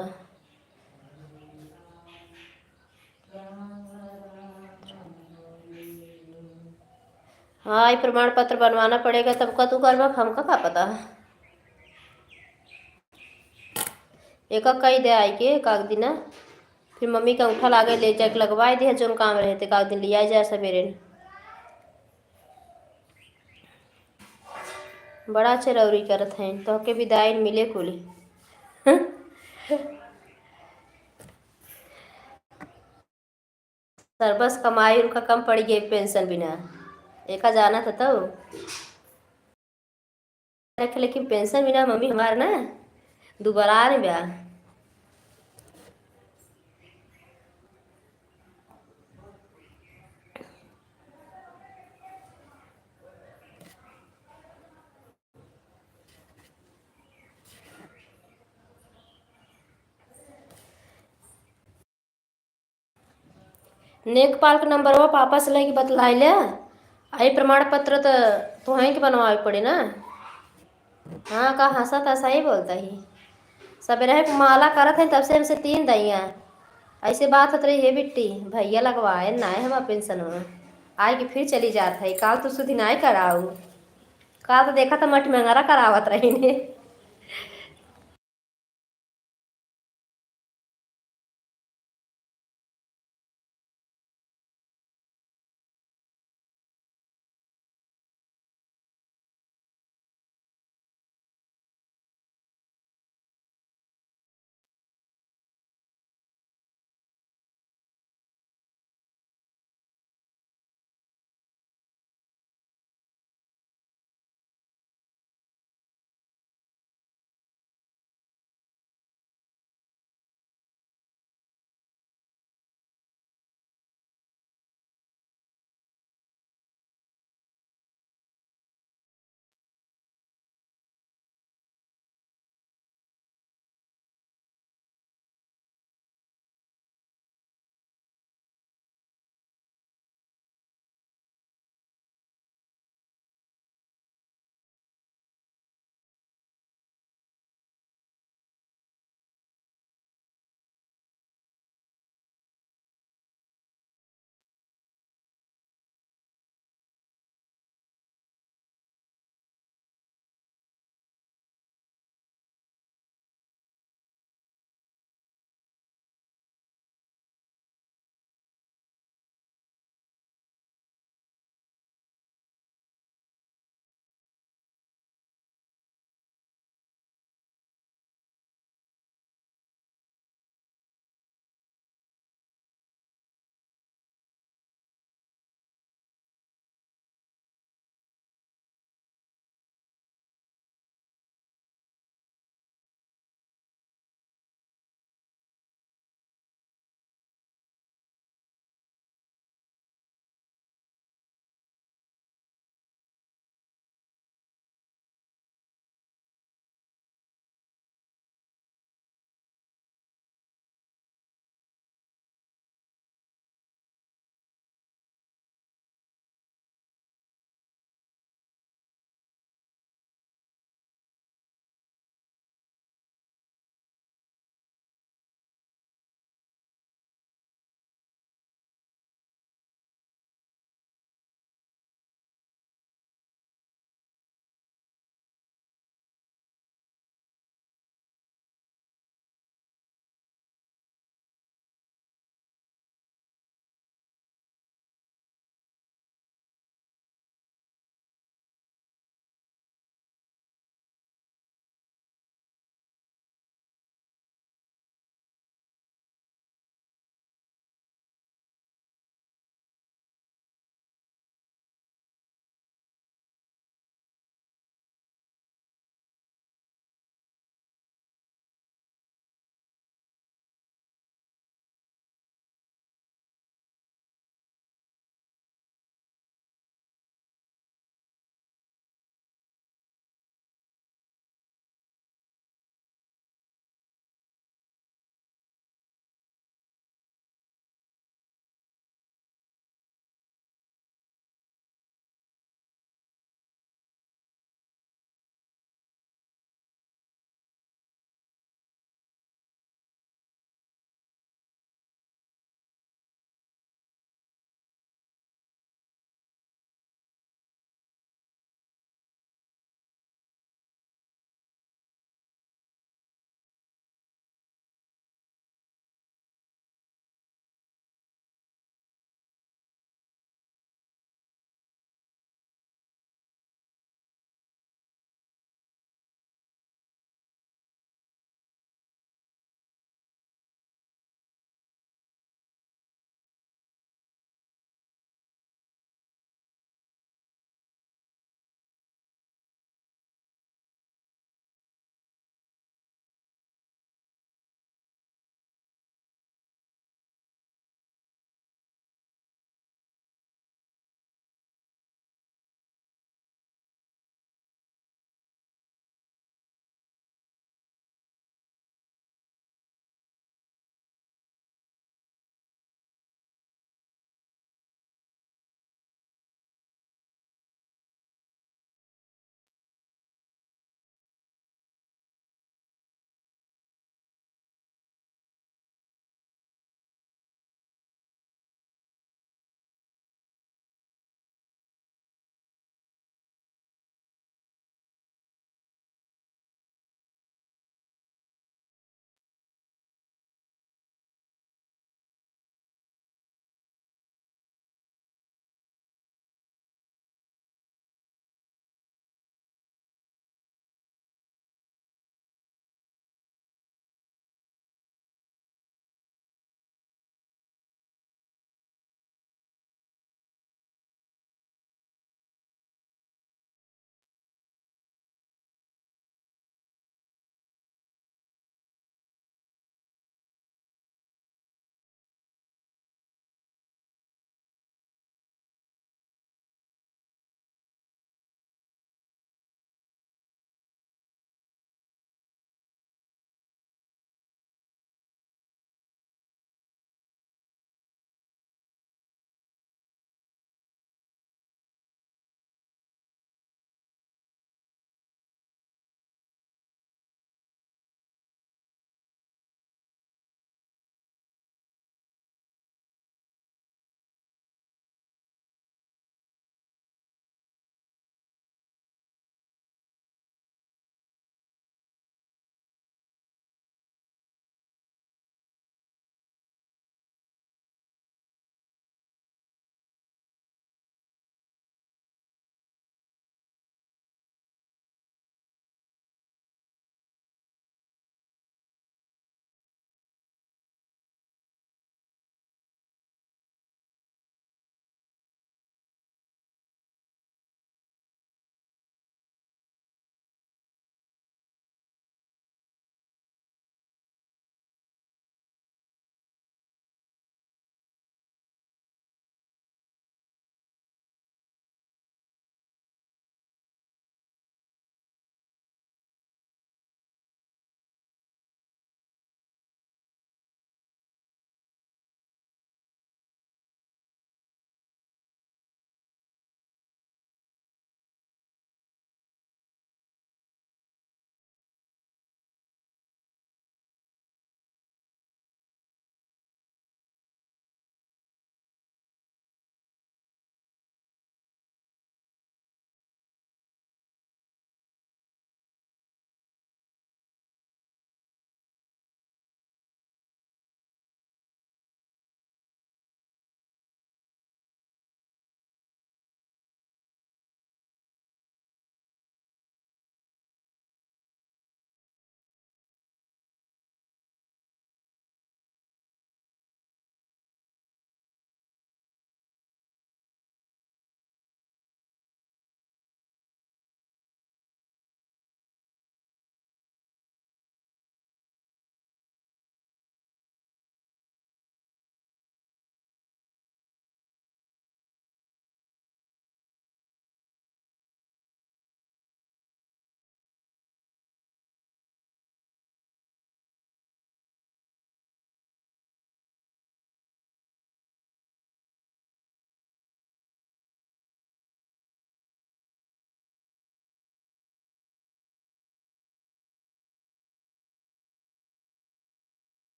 S3: हाँ, ये प्रमाण पत्र बनवाना पड़ेगा तब का तू करवा, हमका का पता। एक कही दे आई के काग दिन फिर मम्मी का उठा लागे ले जाके लगवाए दिया जो काम रहे थे काग दिन लिया जाए सवेरे। बड़ा चरौरी करत हैं तो के विदाई मिले कुली। सरबस कमाई उनका कम पड़ गई पेंशन बिना एक जाना था तो रखे, लेकिन पेंशन बिना मम्मी हमारे ना दोबारा आ रही ब्याह। नेकपाल का नंबर वो पापा से लेके बतलाई ले। आई प्रमाण पत्र तो तुहें के बनवाए पड़े ना। हाँ का हंसा था सही बोलता ही। सवेरे माला करत है तब से हमसे 3 दैया ऐसे बात होत रही है बिट्टी भैया लगवाए ना है हमारा पेंशन आए कि फिर चली जात है काल तो सुधी ना कराऊ। काल तो देखा था मठ मंगारा करावत रही ने।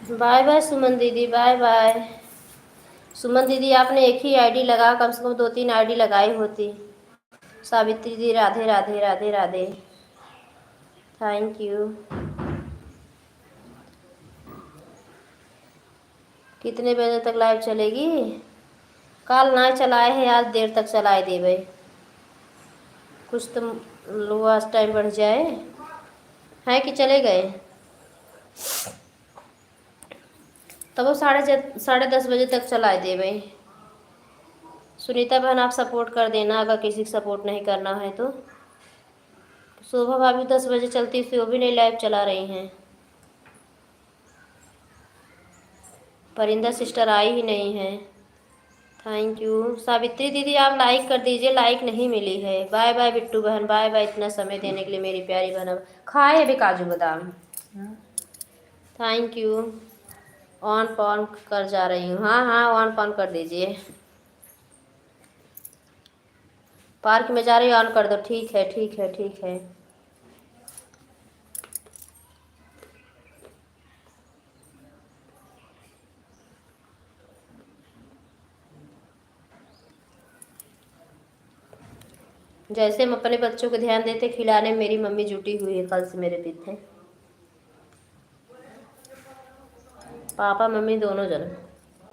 S3: बाय बाय सुमन दीदी, बाय बाय। सुमन दीदी आपने एक ही आईडी लगा, कम से कम 2-3 आईडी लगाई होती। सावित्री दी राधे राधे राधे राधे, थैंक यू। कितने बजे तक लाइव चलेगी? कल ना चलाए है, आज देर तक चलाए देवे, कुछ तो लो आज टाइम बढ़ जाए है कि चले गए। तब वो 10:30 बजे तक चलाए देवे। सुनीता बहन आप सपोर्ट कर देना, अगर किसी को सपोर्ट नहीं करना है तो। शोभा भाभी 10 बजे चलती थी, वो भी नहीं लाइव चला रही हैं। परिंदा सिस्टर आई ही नहीं है, थैंक यू। सावित्री दीदी आप लाइक कर दीजिए, लाइक नहीं मिली है। बाय बाय बिट्टू बहन, बाय बाय, इतना समय देने के लिए मेरी प्यारी बहन। खाए अभी काजू बादाम, थैंक यू। ऑन पॉन कर जा रही हूँ, हाँ हाँ ऑन पॉन कर दीजिए। पार्क में जा रही ऑन कर दो, ठीक है ठीक है ठीक है। जैसे हम अपने बच्चों को ध्यान देते खिलाने, मेरी मम्मी जुटी हुई है कल से मेरे पीछे, पापा मम्मी दोनों जन।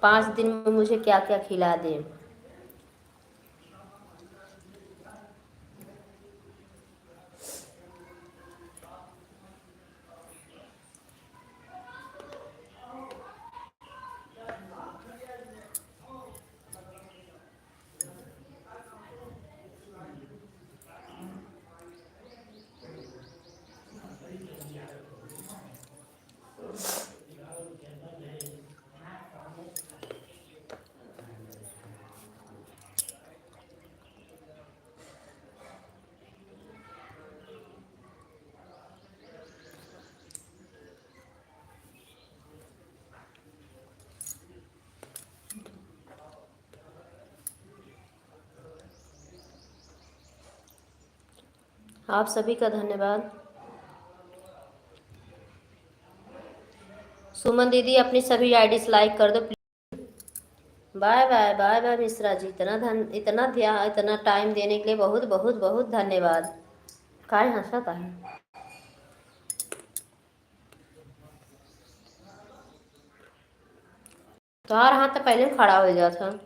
S3: 5 दिन में मुझे क्या क्या खिला दें। आप सभी का धन्यवाद। सुमन दीदी अपनी सभी आईडीज लाइक कर दो please. Bye bye bye bye Mishra ji, इतना ध्यान इतना टाइम देने के लिए बहुत बहुत बहुत धन्यवाद। काय हंसा था है? तुम्हारा हाथ तो पहले में खड़ा हो गया था।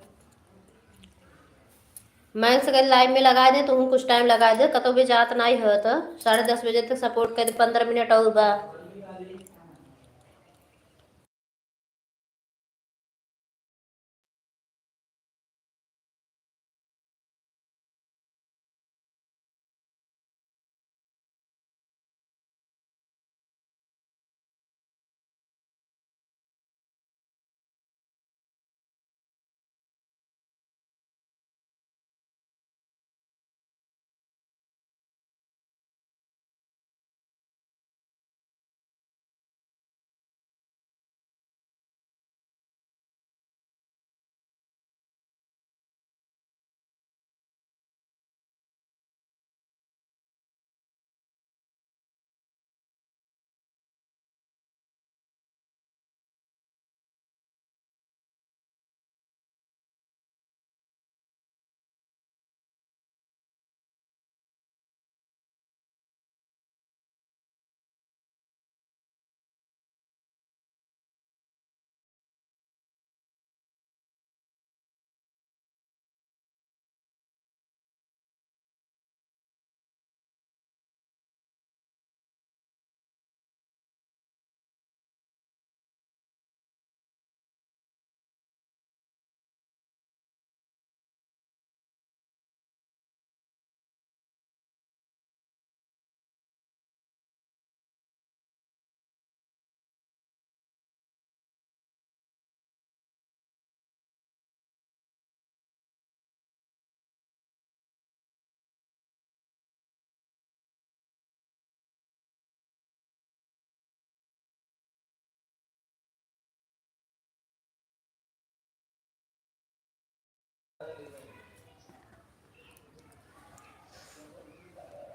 S3: मैं से लाइव में लगा दे, तुम कुछ टाइम लगा दे, कतो भी जात नहीं हो तो 10:30 बजे तक सपोर्ट कर दे, 15 मिनट और बा।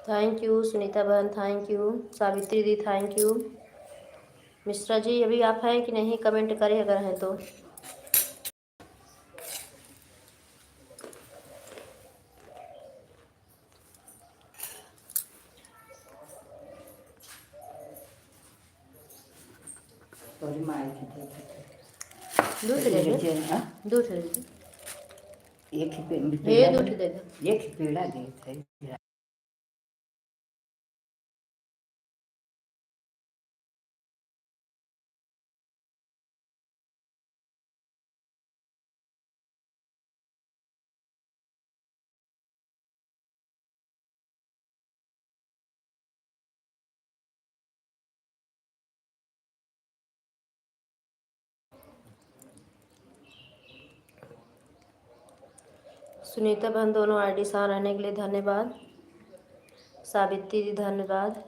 S3: थैंक यू सुनीता बहन, थैंक यू सावित्री दी, थैंक यू। मिश्रा जी अभी आप हैं कि नहीं, कमेंट करें अगर हैं तो। दूध ले लो, दूध ले लो, ये दूध दे दो।
S4: एक पेड़ा दे
S3: सुनीता बहन दोनों आईडी साथ रहने के लिए धन्यवाद। सावित्री जी धन्यवाद।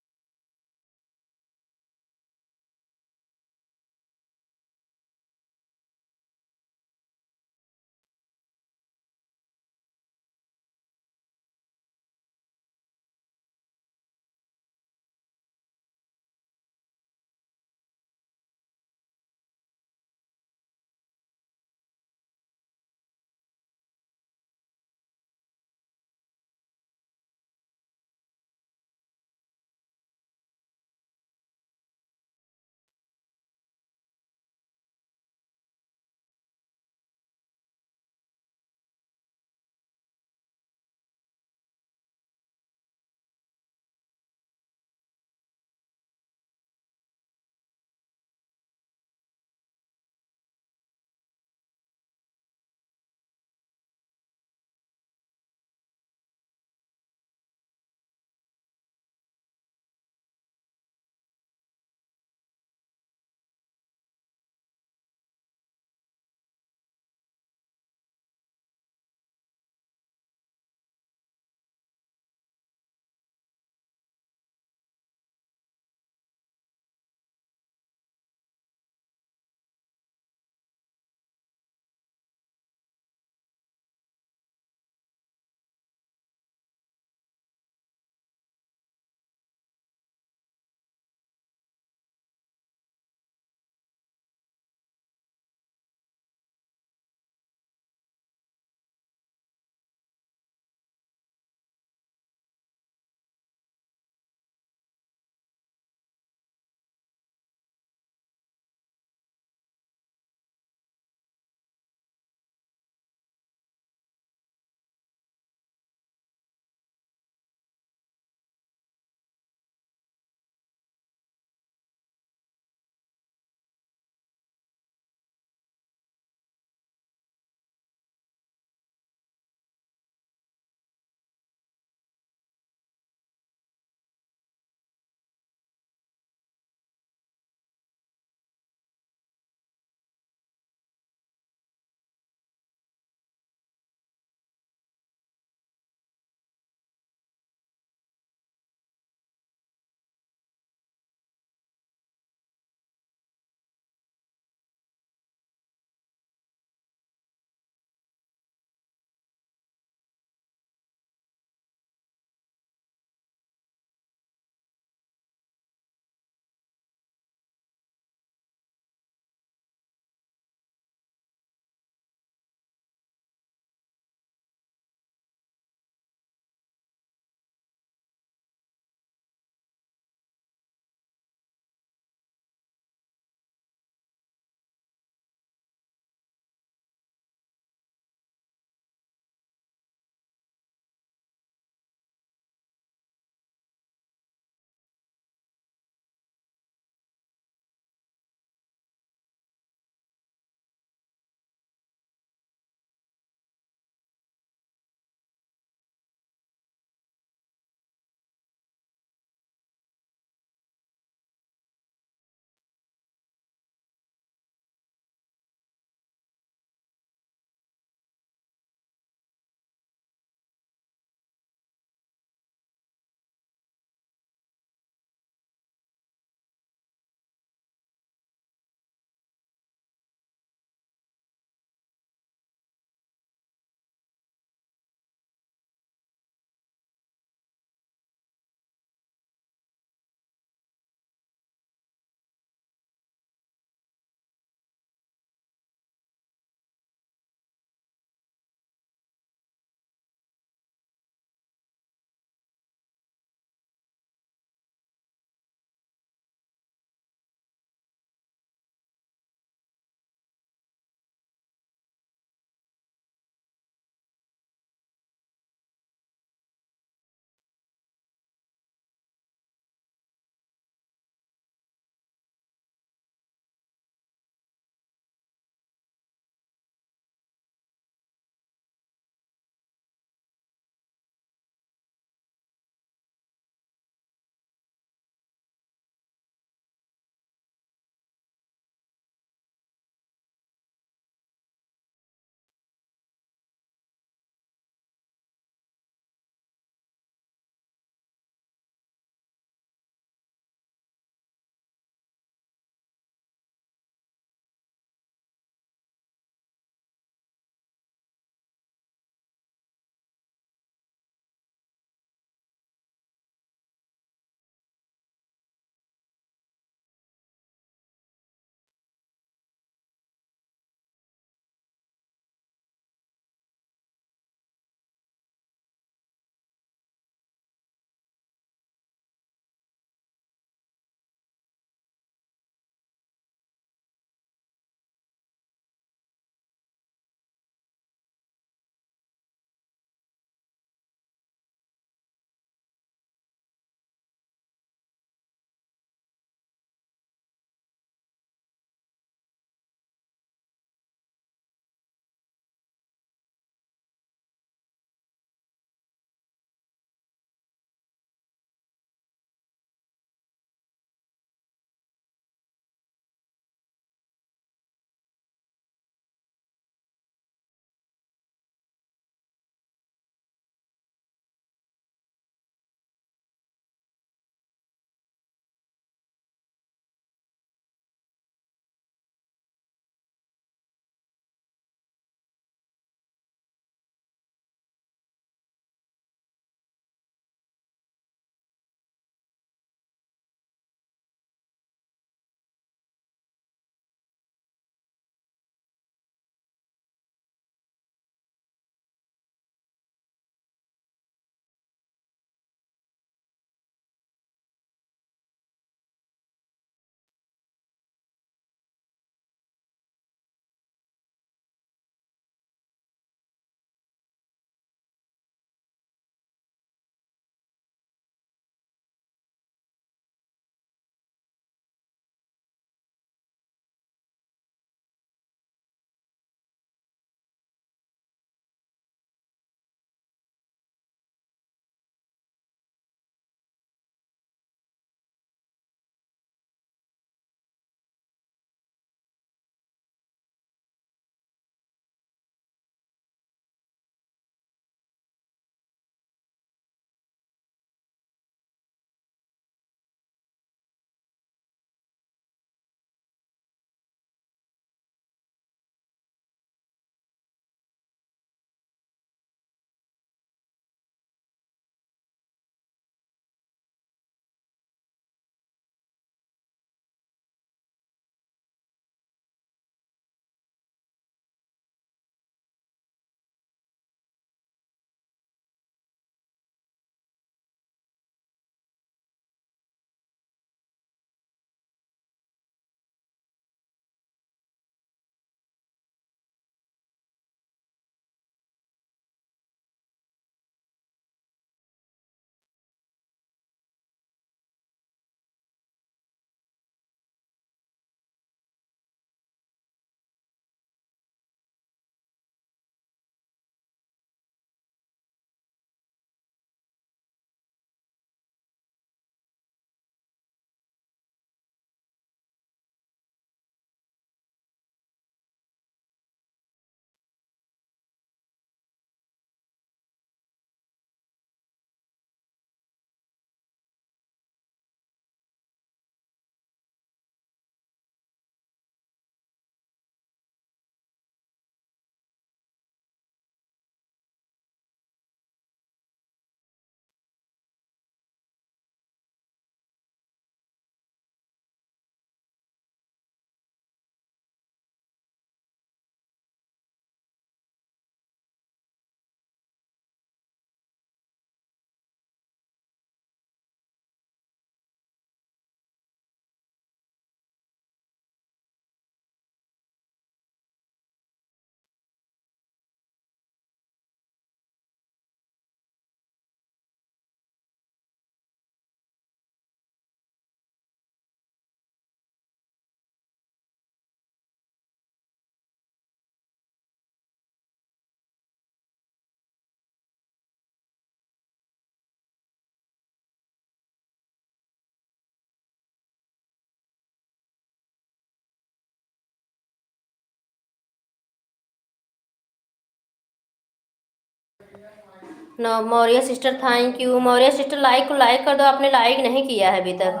S3: No Maurya sister thank you. Maurya sister like को लाइक कर दो, आपने लाइक नहीं किया है अभी तक।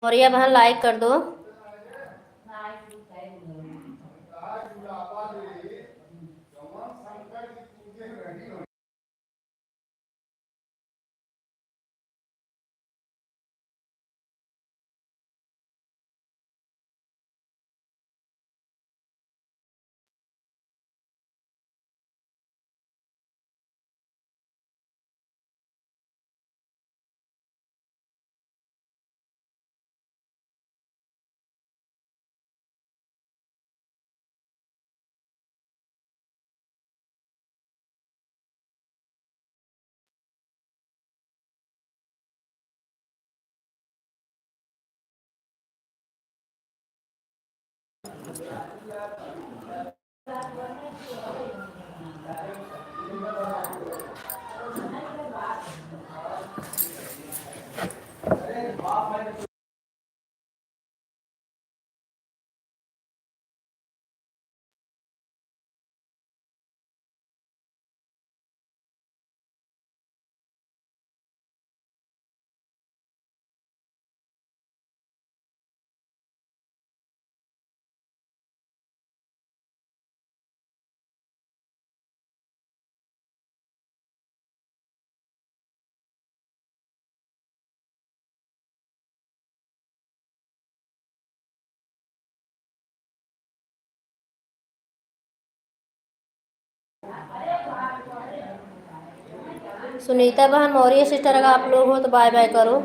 S3: मौर्य बहन लाइक कर दो। सुनीता बहन, मौर्य सिस्टर, अगर आप लोग हो तो बाय बाय करो।